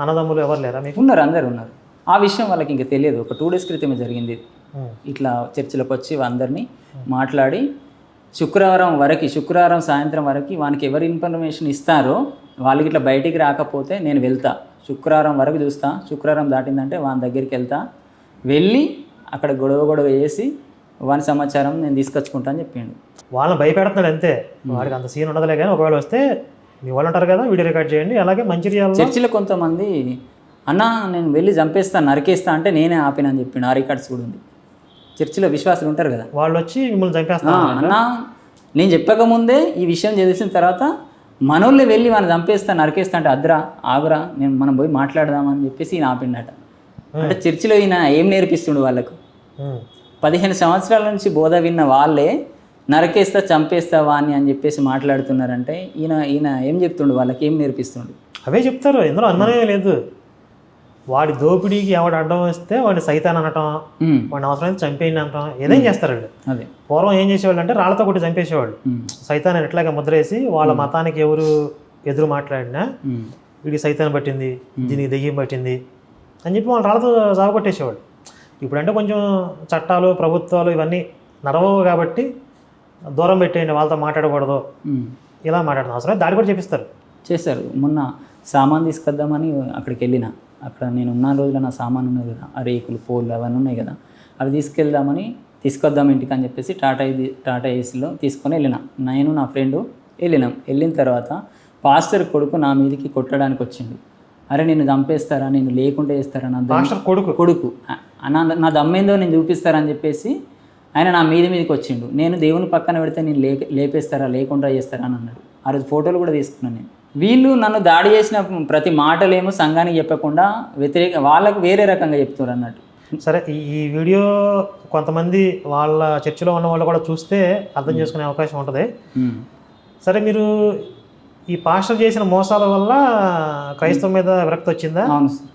అన్నదమ్ములు ఎవరు లేరా మీకు? ఉన్నారు, అందరు ఉన్నారు. ఆ విషయం వాళ్ళకి ఇంకా తెలియదు. ఒక 2 డేస్ క్రితమే జరిగింది. ఇట్లా చర్చిలోకి వచ్చి అందరినీ మాట్లాడి శుక్రవారం సాయంత్రం వరకు వానికి ఎవరు ఇన్ఫర్మేషన్ ఇస్తారో వాళ్ళకి ఇట్లా బయటికి రాకపోతే నేను వెళ్తా, శుక్రవారం వరకు చూస్తా, శుక్రవారం దాటిందంటే వాని దగ్గరికి వెళ్ళి అక్కడ గొడవ చేసి వాని సమాచారం నేను తీసుకొచ్చుకుంటా అని చెప్పిండు. వాళ్ళని భయపెడుతున్నాడు అంతే, వాడికి అంత సీన్ ఉండదులే. కానీ ఒకవేళ వస్తే మీ వాళ్ళు ఉంటారు కదా, వీడియో రికార్డ్ చేయండి. అలాగే మంచిర్యాలలో చర్చిలో కొంతమంది అన్న నేను వెళ్ళి చంపేస్తాను నరికేస్తా అంటే నేనే ఆపిన అని చెప్పిండు. ఆ రికార్డ్స్ కూడా ఉంది. చర్చిలో విశ్వాసులు ఉంటారు కదా, వాళ్ళు వచ్చి మిమ్మల్ని చంపేస్తారు. అన్న నేను చెప్పకముందే ఈ విషయం తెలిసిన తర్వాత మనోళ్ళే వెళ్ళి మనం చంపేస్తా నరికేస్తా అంటే అద్రా ఆగురా మనం పోయి మాట్లాడదామని చెప్పేసి ఈయన ఆపిండట. అంటే చర్చిలో ఈయన ఏం నేర్పిస్తుండు వాళ్ళకు? 15 సంవత్సరాల నుంచి బోధ విన్న వాళ్ళే నరకేస్తా చంపేస్తావా అని చెప్పేసి మాట్లాడుతున్నారంటే ఈయన ఏం చెప్తుండు వాళ్ళకి, ఏం నేర్పిస్తుండు? అవే చెప్తారు, ఇందులో అనుమానమే లేదు. వాడి దోపిడీకి ఎవడు అడ్డం వస్తే వాడిని సైతాన్ అనటం, వాడిని అవసరమైతే చంపేయండి అనటం, ఏదేం చేస్తారండి. అదే పూర్వం ఏం చేసేవాళ్ళు అంటే రాళ్ళతో కొట్టి చంపేసేవాళ్ళు. సైతాన్ ఎట్లాగా ముద్రేసి వాళ్ళ మతానికి ఎవరు ఎదురు మాట్లాడినా వీడికి సైతాన్ పట్టింది, దీనికి దెయ్యం పట్టింది అని చెప్పి వాళ్ళు రాళ్ళతో సాగొట్టేసేవాళ్ళు. ఇప్పుడంటే కొంచెం చట్టాలు ప్రభుత్వాలు ఇవన్నీ నడవవు కాబట్టి దూరం పెట్టేయండి, వాళ్ళతో మాట్లాడకూడదు, ఇలా మాట్లాడడం అవసరం దాడి కూడా చేస్తారు. మొన్న సామాన్ తీసుకొద్దామని అక్కడికి వెళ్ళిన, అక్కడ నేను ఉన్న రోజులో నా సామాన్ ఉన్నది కదా, ఆ రేకులు పోళ్ళు అవన్నీ ఉన్నాయి కదా, అవి తీసుకొద్దాం ఇంటికి అని చెప్పేసి టాటా ఏసీలో తీసుకొని వెళ్ళిన. నేను నా ఫ్రెండు వెళ్ళిన తర్వాత పాస్టర్ కొడుకు నా మీదకి కొట్టడానికి వచ్చిండు. అరే నేను చంపేస్తారా, నేను లేకుండా చేస్తారా, నా కొడుకు నా దమ్మేందో నేను చూపిస్తారని చెప్పేసి ఆయన నా మీదకి వచ్చిండు. నేను దేవుని పక్కన పెడితే నేను లేపేస్తారా లేకుండా చేస్తారా అని అన్నాడు. ఆ రోజు ఫోటోలు కూడా తీసుకున్నాను నేను. వీళ్ళు నన్ను దాడి చేసిన ప్రతి మాటలేమో సంఘానికి చెప్పకుండా వాళ్ళకు వేరే రకంగా చెప్తున్నారు అన్నట్టు. సరే, ఈ వీడియో కొంతమంది వాళ్ళ చర్చిలో ఉన్న వాళ్ళు కూడా చూస్తే అర్థం చేసుకునే అవకాశం ఉంటుంది. సరే, మీరు ఈ పాస్టర్ చేసిన మోసాల వల్ల క్రైస్తవం మీద విరక్తి వచ్చిందా? అవును సార్.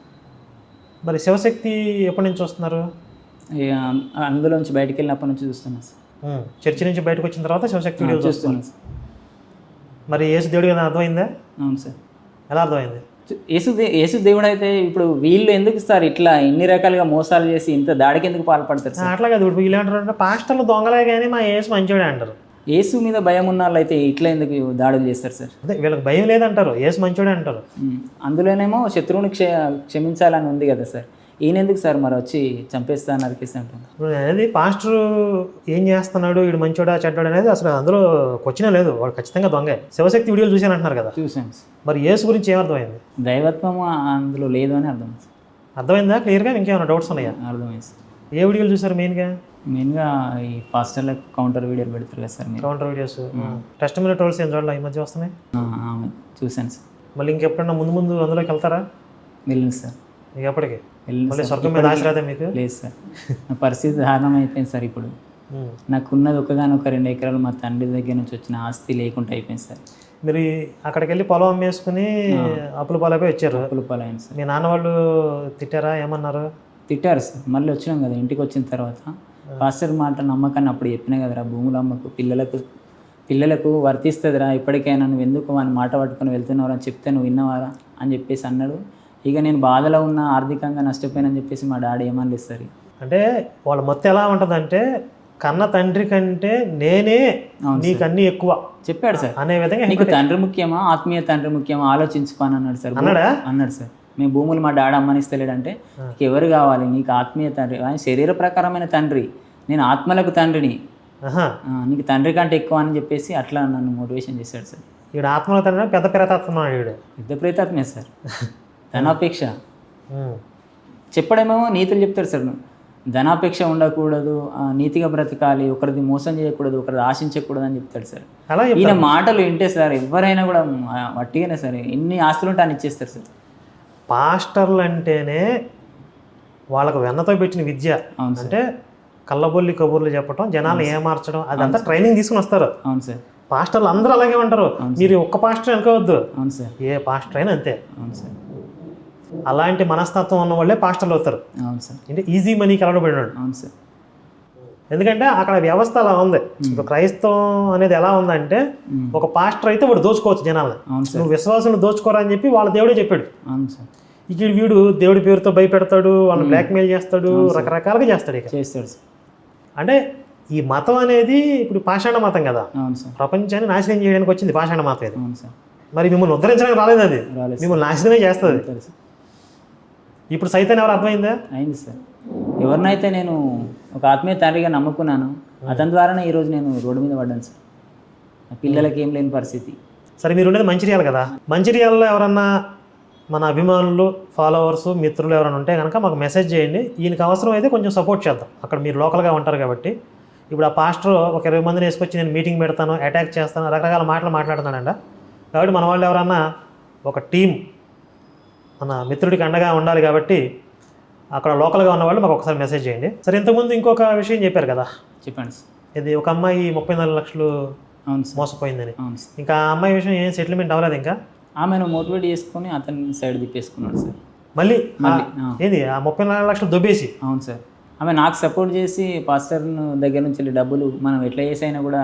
మరి శివశక్తి ఎప్పటి నుంచి చూస్తున్నారు? అందులోంచి బయటకు వెళ్ళినప్పటి నుంచి చూస్తున్నాను సార్. చర్చి నుంచి బయటకు వచ్చిన తర్వాత శివశక్తి వీడియో చూస్తున్నాను సార్. మరి యేసు దేవుడు కదా అర్థమైందా? అవును సార్. ఎలా అర్థమైంది? యేసు దేవుడు అయితే ఇప్పుడు వీళ్ళు ఎందుకు సార్ ఇట్లా ఇన్ని రకాలుగా మోసాలు చేసి ఇంత దాడికి ఎందుకు పాల్పడతారు సార్? అట్లా కాదు, ఇప్పుడు వీళ్ళు అంటారు పాస్టర్లు దొంగలే కానీ మా యేసు మంచోడే అంటారు. యేసు మీద భయం ఉన్న వాళ్ళు అయితే ఇట్లా ఎందుకు దాడులు చేస్తారు సార్? అదే వీళ్ళకి భయం లేదంటారు, యేసు మంచోడే అంటారు. అందులోనేమో శత్రువుని క్షమించాలని ఉంది కదా సార్. ఈయన ఎందుకు సార్ మరి వచ్చి చంపేస్తా నరికిస్తా అంటారు? అనేది పాస్టర్ ఏం చేస్తున్నాడు, వీడు మంచోడా చెడ్డాడు అనేది అసలు అందులో క్వశ్చనే లేదు. వాడు ఖచ్చితంగా దొంగే. శివశక్తి వీడియోలు చూసాను అంటున్నారు కదా. చూసాను. మరి యేసు గురించి ఏమర్థమైంది? దైవత్వం అందులో లేదు అని అర్థమైందా క్లియర్గా? ఇంకేమైనా డౌట్స్ ఉన్నాయా? అర్థమైంది. ఏ వీడియోలు చూసారు మెయిన్గా? ఈ పాస్టర్లకు కౌంటర్ వీడియోలు పెడతారు కదా sir. Counter videos, test minute tolls ఏం చూడాలి ఈ మధ్య వస్తున్నాయి? చూసాను సార్. మళ్ళీ ఇంకెప్పుడన్నా ముందు అందులోకి వెళ్తారా? వెళ్ళను సార్. మీకు ఎప్పటికి మళ్ళీ స్వర్గం మీద ఆశ రాదా మీకు? లేదు సార్, నా పరిస్థితి దారుణం అయిపోయింది సార్. ఇప్పుడు నాకున్నది ఒకగానొక 2 ఎకరాలు మా తండ్రి దగ్గర నుంచి వచ్చిన ఆస్తి లేకుండా అయిపోయింది సార్. మీరు అక్కడికి వెళ్ళి పొలం అమ్మేసుకుని అప్పుల పాలైపోయి వచ్చారు. అప్పుల పాలైంది సార్. మీ నాన్న వాళ్ళు తిట్టారా, ఏమన్నారు? తిట్టారు సార్. మళ్ళీ వచ్చినాం కదా, ఇంటికి వచ్చిన తర్వాత పాస్టర్ మాట నమ్మకాన్ని అప్పుడు చెప్పినా కదరా, భూములు అమ్మకు, పిల్లలకు వర్తిస్తుందిరా, ఇప్పటికైనా నువ్వు ఎందుకు అని మాట పట్టుకొని వెళ్తున్నావు అని చెప్తే నువ్వు విన్నవారా అని చెప్పేసి అన్నాడు. ఇక నేను బాధలో ఉన్న, ఆర్థికంగా నష్టపోయానని చెప్పేసి మా డాడీ ఏమనలేదు సార్. అంటే వాళ్ళ మొత్తం ఎలా ఉంటుందంటే కన్న తండ్రి కంటే నేనే నీకు అన్ని ఎక్కువ చెప్పాడు సార్ అనే విధంగా. నీకు తండ్రి ముఖ్యమా, ఆత్మీయ తండ్రి ముఖ్యమా, ఆలోచించుకోని అన్నాడు సార్. అన్నాడు సార్. మేము భూములు మా డాడీ అమ్మనిస్తలేడంటే నీకు ఎవరు కావాలి? నీకు ఆత్మీయ తండ్రి, ఆయన శరీర ప్రకారమైన తండ్రి, నేను ఆత్మలకు తండ్రిని, నీకు తండ్రి కంటే ఎక్కువ అని చెప్పేసి అట్లా నన్ను మోటివేషన్ చేశాడు సార్. ఈడు ఆత్మల తండ్రి పెద్ద ప్రేతాత్మ, పెద్ద ప్రేతాత్మే సార్. ధనాపేక్ష చెప్పడమేమో నీతులు చెప్తారు సార్. ధనాపేక్ష ఉండకూడదు, నీతిగా బ్రతకాలి, ఒకరిది మోసం చేయకూడదు, ఒకరిది ఆశించకూడదు అని చెప్తారు సార్. ఈయన మాటలు వింటే సార్ ఎవరైనా కూడా వట్టిగానే సార్ ఎన్ని ఆస్తులు ఉంటే అని ఇచ్చేస్తారు సార్. పాస్టర్లు అంటేనే వాళ్ళకు వెన్నతో పెట్టిన విద్య. అంటే కళ్ళబొల్లి కబుర్లు చెప్పడం, జనాలు ఏమార్చడం, అదంతా ట్రైనింగ్ తీసుకుని వస్తారు. అవును సార్. పాస్టర్లు అందరూ అలాగే ఉంటారు. మీరు ఒక్క పాస్టర్ అనుకోవద్దు, అవును సార్, ఏ పాస్టర్ అయినా అంతే. అవును సార్. అలాంటి మనస్తత్వం ఉన్న వాళ్ళే పాస్టర్లు అవుతారు. అవును సార్. అంటే ఈజీ మనీకి అలవాటుపడినాడు. అవును సార్. ఎందుకంటే అక్కడ వ్యవస్థ అలా ఉంది. ఇప్పుడు క్రైస్తవం అనేది ఎలా ఉందంటే ఒక పాస్టర్ అయితే వాడు దోచుకోవచ్చు జనాలను. నువ్వు విశ్వాసులను దోచుకోరా అని చెప్పి వాళ్ళ దేవుడే చెప్పాడు. అవును సార్. ఇక వీడు దేవుడి పేరుతో భయపెడతాడు, వాళ్ళని బ్లాక్మెయిల్ చేస్తాడు, రకరకాలుగా చేస్తాడు. ఇక చేస్తాడు సార్. అంటే ఈ మతం అనేది ఇప్పుడు పాషాణ మతం కదా. అవును సార్. ప్రపంచాన్ని నాశనం చేయడానికి వచ్చింది పాషాణ మతం ఇది. అవును సార్. మరి మిమ్మల్ని ఉద్ధరించడానికి రాలేదు, అది మిమ్మల్ని నాశనమే చేస్తుంది. ఇప్పుడు సైతాన్ ఎవరు అర్థమైందా? అయింది సార్. ఎవరినైతే నేను ఒక ఆత్మీయ తండ్రిగా నమ్ముకున్నాను. అతని ద్వారానే ఈరోజు నేను రోడ్డు మీద పడ్డాను సార్. నా పిల్లలకి ఏం లేని పరిస్థితి. సరే, మీరు ఉండేది మంచిర్యాల కదా, మంచిర్యాలలో ఎవరన్నా మన అభిమానులు, ఫాలోవర్స్, మిత్రులు ఎవరైనా ఉంటే కనుక మాకు మెసేజ్ చేయండి. ఈయనకి అవసరం అయితే కొంచెం సపోర్ట్ చేద్దాం. అక్కడ మీరు లోకల్గా ఉంటారు కాబట్టి. ఇప్పుడు ఆ పాస్టర్ ఒక 20 మందిని వేసుకొచ్చి నేను మీటింగ్ పెడతాను, అటాక్ చేస్తాను, రకరకాల మాటలు మాట్లాడుతున్నాడంట. కాబట్టి మన వాళ్ళు ఎవరన్నా ఒక టీం మన మిత్రుడికి అండగా ఉండాలి. కాబట్టి అక్కడ లోకల్గా ఉన్నవాళ్ళు మాకు ఒకసారి మెసేజ్ చేయండి. సరే, ఇంతకుముందు ఇంకొక విషయం చెప్పారు కదా, చెప్పండి సార్. ఇది ఒక అమ్మాయి 34 లక్షలు అవును సార్. మోసపోయిందని. అవును సార్. ఇంకా ఆ అమ్మాయి విషయం ఏం సెటిల్మెంట్ అవ్వలేదు ఇంకా? ఆమెను మోటివేట్ చేసుకొని అతన్ని సైడ్ తిప్పేసుకున్నాడు సార్. మళ్ళీ మళ్ళీ ఏది ఆ 34 లక్షలు దొబ్బేసి? అవును సార్. ఆమె నాకు సపోర్ట్ చేసి పాస్టర్ దగ్గర నుంచి వెళ్ళి డబ్బులు మనం ఎట్లా చేసైనా కూడా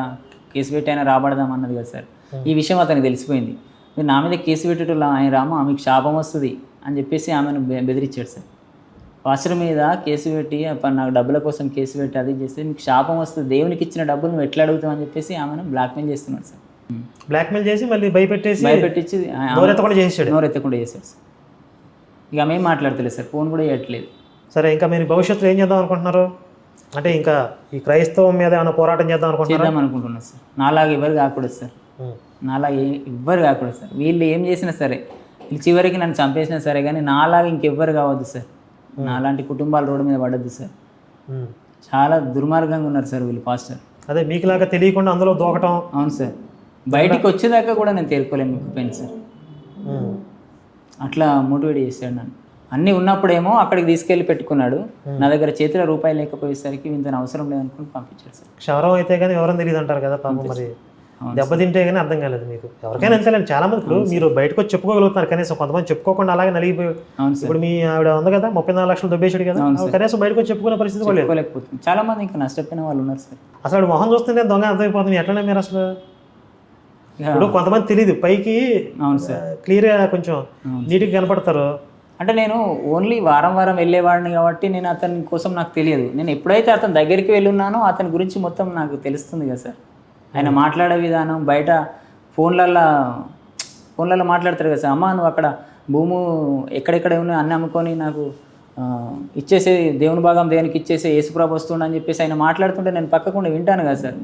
కేసు పెట్టి అయినా రాబడదాం అన్నది కదా సార్. ఈ విషయం అతనికి తెలిసిపోయింది. మీరు నా మీద కేసు పెట్టేటోళ్ళు ఆయన రామ మీకు శాపం వస్తుంది అని చెప్పేసి ఆమెను బెదిరించాడు సార్. పాస్టర్ మీద కేసు పెట్టి నాకు డబ్బుల కోసం కేసు పెట్టి అది చేస్తే మీకు శాపం వస్తుంది, దేవునికి ఇచ్చిన డబ్బులు నువ్వు ఎట్లా అడుగుతావు అని చెప్పేసి ఆమెను బ్లాక్మెయిల్ చేస్తున్నాడు సార్. బ్లాక్మెయిల్ చేసి మళ్ళీ భయపెట్టేసి భయపెట్టించి నోరెత్తకుండా చేసాడు. నోరెత్తకుండా చేశాడు సార్. ఇక ఆమె ఏం మాట్లాడతలేదు సార్, ఫోన్ కూడా చేయట్లేదు. సరే, ఇంకా మీరు భవిష్యత్తులో ఏం చేద్దాం అనుకుంటున్నారు? అంటే ఇంకా ఈ క్రైస్తవం మీద ఏమైనా పోరాటం చేద్దాం అనుకుంటున్నారు? చేద్దాం అనుకుంటున్నాను సార్. నాలాగా ఎవరు కాకూడదు సార్, నాలాగా ఎవ్వరు కాకూడదు సార్. వీళ్ళు ఏం చేసినా సరే, వీళ్ళు చివరికి నన్ను చంపేసినా సరే కానీ నాలాగా ఇంకెవ్వరు కావద్దు సార్. నాలాంటి కుటుంబాలు రోడ్డు మీద పడద్దు సార్. చాలా దుర్మార్గంగా ఉన్నారు సార్ వీళ్ళు పాస్టర్. అదే మీకులాగా తెలియకుండా అందులో దూకటం. అవును సార్. బయటికి వచ్చేదాకా కూడా నేను తేరుకోలేకపోయాను సార్. అట్లా మోటివేట్ చేశాడు నన్ను. అన్నీ ఉన్నప్పుడేమో అక్కడికి తీసుకెళ్ళి పెట్టుకున్నాడు. నా దగ్గర చేతిలో రూపాయలు లేకపోయేసరికి ఇంత అవసరం లేదనుకుని పంపించాడు సార్. క్షవరం అయితే కానీ ఎవరైనా తెలియదు అంటారు కదా పాపం. మరి దెబ్బతింటే కానీ అర్థం కాలేదు మీకు. ఎవరికైనా అంతేలేదు. చాలా మంది ఇప్పుడు మీరు బయటకు వచ్చి చెప్పుకోగలుగుతున్నారు, కనీసం కొంతమంది చెప్పుకోకుండా అలాగే నలిగిపోయి. ఇప్పుడు మీ ఆవిడ ఉంది కదా 34 లక్షలు దొబ్బేసాడు కదా, కనీసం బయటకు వచ్చి చెప్పుకునే పరిస్థితి కూడా లేదు. చాలా మంది ఇంకా నష్టపోయిన వాళ్ళు ఉన్నారు సార్. అసలు మొహం చూస్తుంటే దొంగ అర్థమైపోతుంది. ఎట్లనే మీరు అసలు ఇప్పుడు కొంతమంది తెలియదు, పైకి క్లియర్గా కొంచెం నీట్గా కనపడతారు. అంటే నేను ఓన్లీ వారం వారం వెళ్ళేవాడిని కాబట్టి నేను అతని కోసం నాకు తెలియదు. నేను ఎప్పుడైతే అతని దగ్గరికి వెళ్ళున్నానో అతని గురించి మొత్తం నాకు తెలుస్తుంది కదా సార్. ఆయన మాట్లాడే విధానం, బయట ఫోన్లలో మాట్లాడతారు కదా సార్. అమ్మ నువ్వు అక్కడ భూము ఎక్కడెక్కడ ఉన్నాయి అన్నీ అమ్ముకొని నాకు ఇచ్చేసే, దేవుని భాగం దేవునికి ఇచ్చేసే, యేసుప్రభు వస్తుండ అని చెప్పేసి ఆయన మాట్లాడుతుంటే నేను పక్కకుండా వింటాను కదా సార్.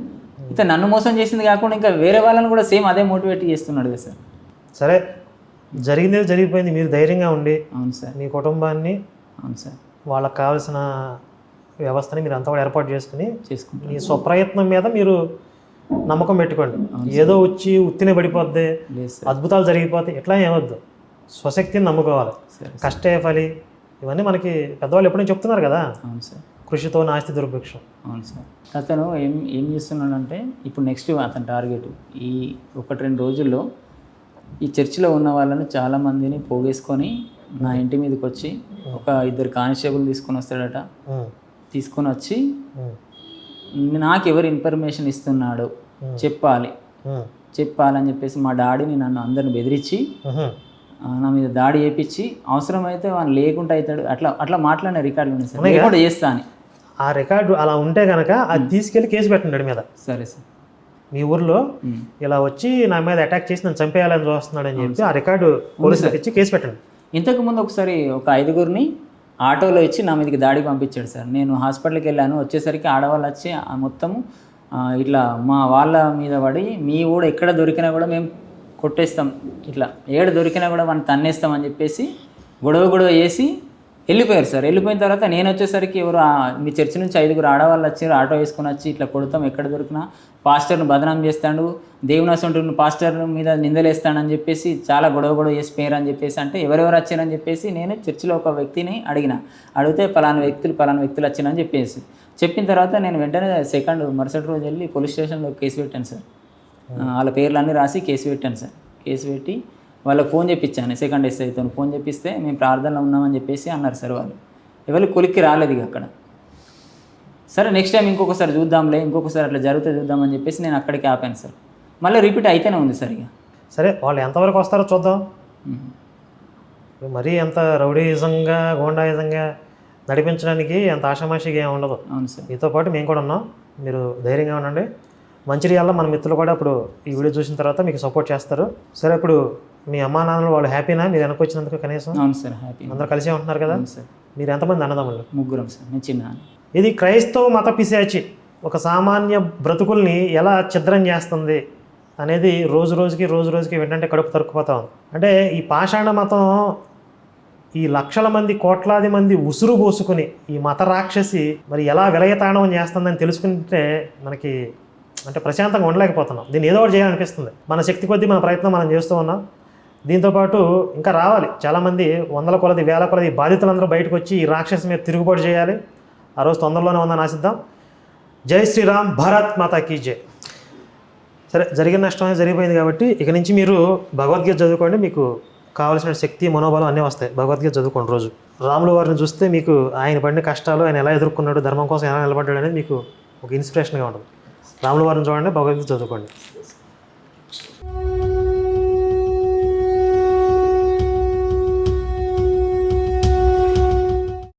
ఇతను నన్ను మోసం చేసింది కాకుండా ఇంకా వేరే వాళ్ళని కూడా సేమ్ అదే మోటివేట్ చేస్తున్నాడు కదా సార్. సరే, జరిగింది జరిగిపోయింది. మీరు ధైర్యంగా ఉండి అవును సార్ మీ కుటుంబాన్ని, అవును సార్, వాళ్ళకి కావాల్సిన వ్యవస్థని మీరు అంతా కూడా ఏర్పాటు చేసుకుని చేసుకుంటారు. మీ స్వప్రయత్నం మీద మీరు నమ్మకం పెట్టుకోండి. ఏదో వచ్చి ఉత్తినే పడిపోద్ది, అద్భుతాలు జరిగిపోతాయి ఇట్లా ఏమొద్దు. స్వశక్తిని నమ్ముకోవాలి. కష్టే ఫలి ఇవన్నీ మనకి పెద్దవాళ్ళు ఎప్పుడైనా చెప్తున్నారు కదా. అవును సార్. కృషితో నాస్తి దుర్భిక్షం. అవును సార్. అతను ఏం చేస్తున్నాడంటే ఇప్పుడు నెక్స్ట్ అతని టార్గెట్ ఈ 1-2 రోజుల్లో ఈ చర్చిలో ఉన్న వాళ్ళని చాలామందిని పోగేసుకొని నా ఇంటి మీదకి వచ్చి ఒక 2 కానిస్టేబుల్ తీసుకొని వస్తాడట. తీసుకొని వచ్చి నాకు ఎవరు ఇన్ఫర్మేషన్ ఇస్తున్నాడో చెప్పాలని చెప్పేసి మా డాడీని నన్ను అందరిని బెదిరించి నా మీద దాడి చేయించి అవసరమైతే వాళ్ళు లేకుండా అవుతాడు అట్లా మాట్లాడిన రికార్డులు ఉన్నాయి సార్. నేను కూడా చేస్తా అని. ఆ రికార్డు అలా ఉంటే కనుక అది తీసుకెళ్ళి కేసు పెట్టండి మీద. సరే సార్. మీ ఊర్లో ఇలా వచ్చి నా మీద అటాక్ చేసి నన్ను చంపేయాలని చూస్తున్నాడు అని చెప్పి ఆ రికార్డు పోలీసులకు ఇచ్చి కేసు పెట్టండి. ఇంతకుముందు ఒకసారి ఒక 5గురిని ఆటోలో ఇచ్చి నా మీదకి దాడికి పంపించాడు సార్. నేను హాస్పిటల్కి వెళ్ళాను. వచ్చేసరికి ఆడవాళ్ళు వచ్చి మొత్తము ఇట్లా మా వాళ్ళ మీద పడి మీ ఊడ ఎక్కడ దొరికినా కూడా మేము కొట్టేస్తాం, ఇట్లా ఏడు దొరికినా కూడా మనం తన్నేస్తామని చెప్పేసి గొడవ చేసి వెళ్ళిపోయారు సార్. వెళ్ళిపోయిన తర్వాత నేను వచ్చేసరికి ఎవరు మీ చర్చి నుంచి 5గురు ఆడవాళ్ళు వచ్చారు, ఆటో వేసుకొని వచ్చి ఇట్లా కొడతాం, ఎక్కడ దొరికినా పాస్టర్ను బదనాం చేస్తాడు, దేవునాసంటున్న పాస్టర్ మీద నిందలేస్తాడని చెప్పేసి చాలా గొడవ చేసి పేరు అని చెప్పేసి అంటే ఎవరెవరు వచ్చారని చెప్పేసి నేను చర్చిలో ఒక వ్యక్తిని అడిగితే పలానా వ్యక్తులు వచ్చారని చెప్పేసి చెప్పిన తర్వాత నేను వెంటనే మరుసటి రోజు వెళ్ళి పోలీస్ స్టేషన్లో కేసు పెట్టాను సార్. వాళ్ళ పేర్లు అన్నీ రాసి కేసు పెట్టాను సార్. కేసు పెట్టి వాళ్ళకి ఫోన్ చేయించాను. సెకండ్ ఎస్ఐతో ఫోన్ చేపిస్తే మేము ప్రార్థనలో ఉన్నామని చెప్పేసి అన్నారు సార్. వాళ్ళు ఎవరు కొలిక్కి రాలేదు ఇక అక్కడ. సరే నెక్స్ట్ టైం ఇంకొకసారి చూద్దాంలే, ఇంకొకసారి అట్లా జరిగితే చూద్దామని చెప్పేసి నేను అక్కడికి ఆపాను సార్. మళ్ళీ రిపీట్ అయితేనే ఉంది సార్. ఇక సరే వాళ్ళు ఎంతవరకు వస్తారో చూద్దాం. మరీ ఎంత రౌడీయిజంగా గోండాయిజంగా నడిపించడానికి అంత ఆషామాషిగా ఏమి ఉండదు. అవును సార్. మీతో పాటు మేము కూడా ఉన్నాం. మీరు ధైర్యంగా ఉండండి. మంచిర్యాలలో మన మిత్రులు కూడా ఇప్పుడు ఈ వీడియో చూసిన తర్వాత మీకు సపోర్ట్ చేస్తారు. సరే, ఇప్పుడు మీ అమ్మా నాన్నలు వాళ్ళు హ్యాపీనా మీరు వెనక్కి వచ్చినందుకు కనీసం? అవును సార్, హ్యాపీ. అందరూ కలిసే ఉంటున్నారు కదా. సార్. మీరు ఎంతమంది అన్నదమ్ములు? 3 సార్. నేను చిన్న. ఇది క్రైస్తవ మత పిశాచి ఒక సామాన్య బ్రతుకుల్ని ఎలా ఛిద్రం చేస్తుంది అనేది రోజు రోజుకి ఏంటంటే కడుపు తరుక్కుపోతా ఉంది. అంటే ఈ పాషాణ మతం ఈ లక్షల మంది కోట్లాది మంది ఉసురు పోసుకుని ఈ మత రాక్షసి మరి ఎలా విలయతాండవం చేస్తుందని తెలుసుకుంటే మనకి అంటే ప్రశాంతంగా ఉండలేకపోతున్నాం. దీన్ని ఏదో ఒకటి చేయాలనిపిస్తుంది. మన శక్తి కొద్దీ మన ప్రయత్నం మనం చేస్తూ ఉన్నాం. దీంతోపాటు ఇంకా రావాలి చాలామంది, వందల కొలది వేల కొలది బాధితులందరూ బయటకు వచ్చి ఈ రాక్షసి మీద తిరుగుబాటు చేయాలి. ఆ రోజు తొందరలోనే ఉందని ఆశిద్దాం. జై శ్రీరామ్, భారత్ మాతా కీ జై. సరే, జరిగిన నష్టమే జరిగిపోయింది కాబట్టి ఇక నుంచి మీరు భగవద్గీత చదువుకోండి. మీకు కావాల్సిన శక్తి మనోబలం అన్నీ వస్తాయి. భగవద్గీత చదువుకోండి రోజు. రాముల వారిని చూస్తే మీకు ఆయన పడిన కష్టాలు, ఆయన ఎలా ఎదుర్కొన్నాడు, ధర్మం కోసం ఎలా నిలబడ్డాడు అనేది మీకు ఒక ఇన్స్పిరేషన్గా ఉంటుంది. రాముల వారిని చూడండి, భగవద్గీత చదువుకోండి.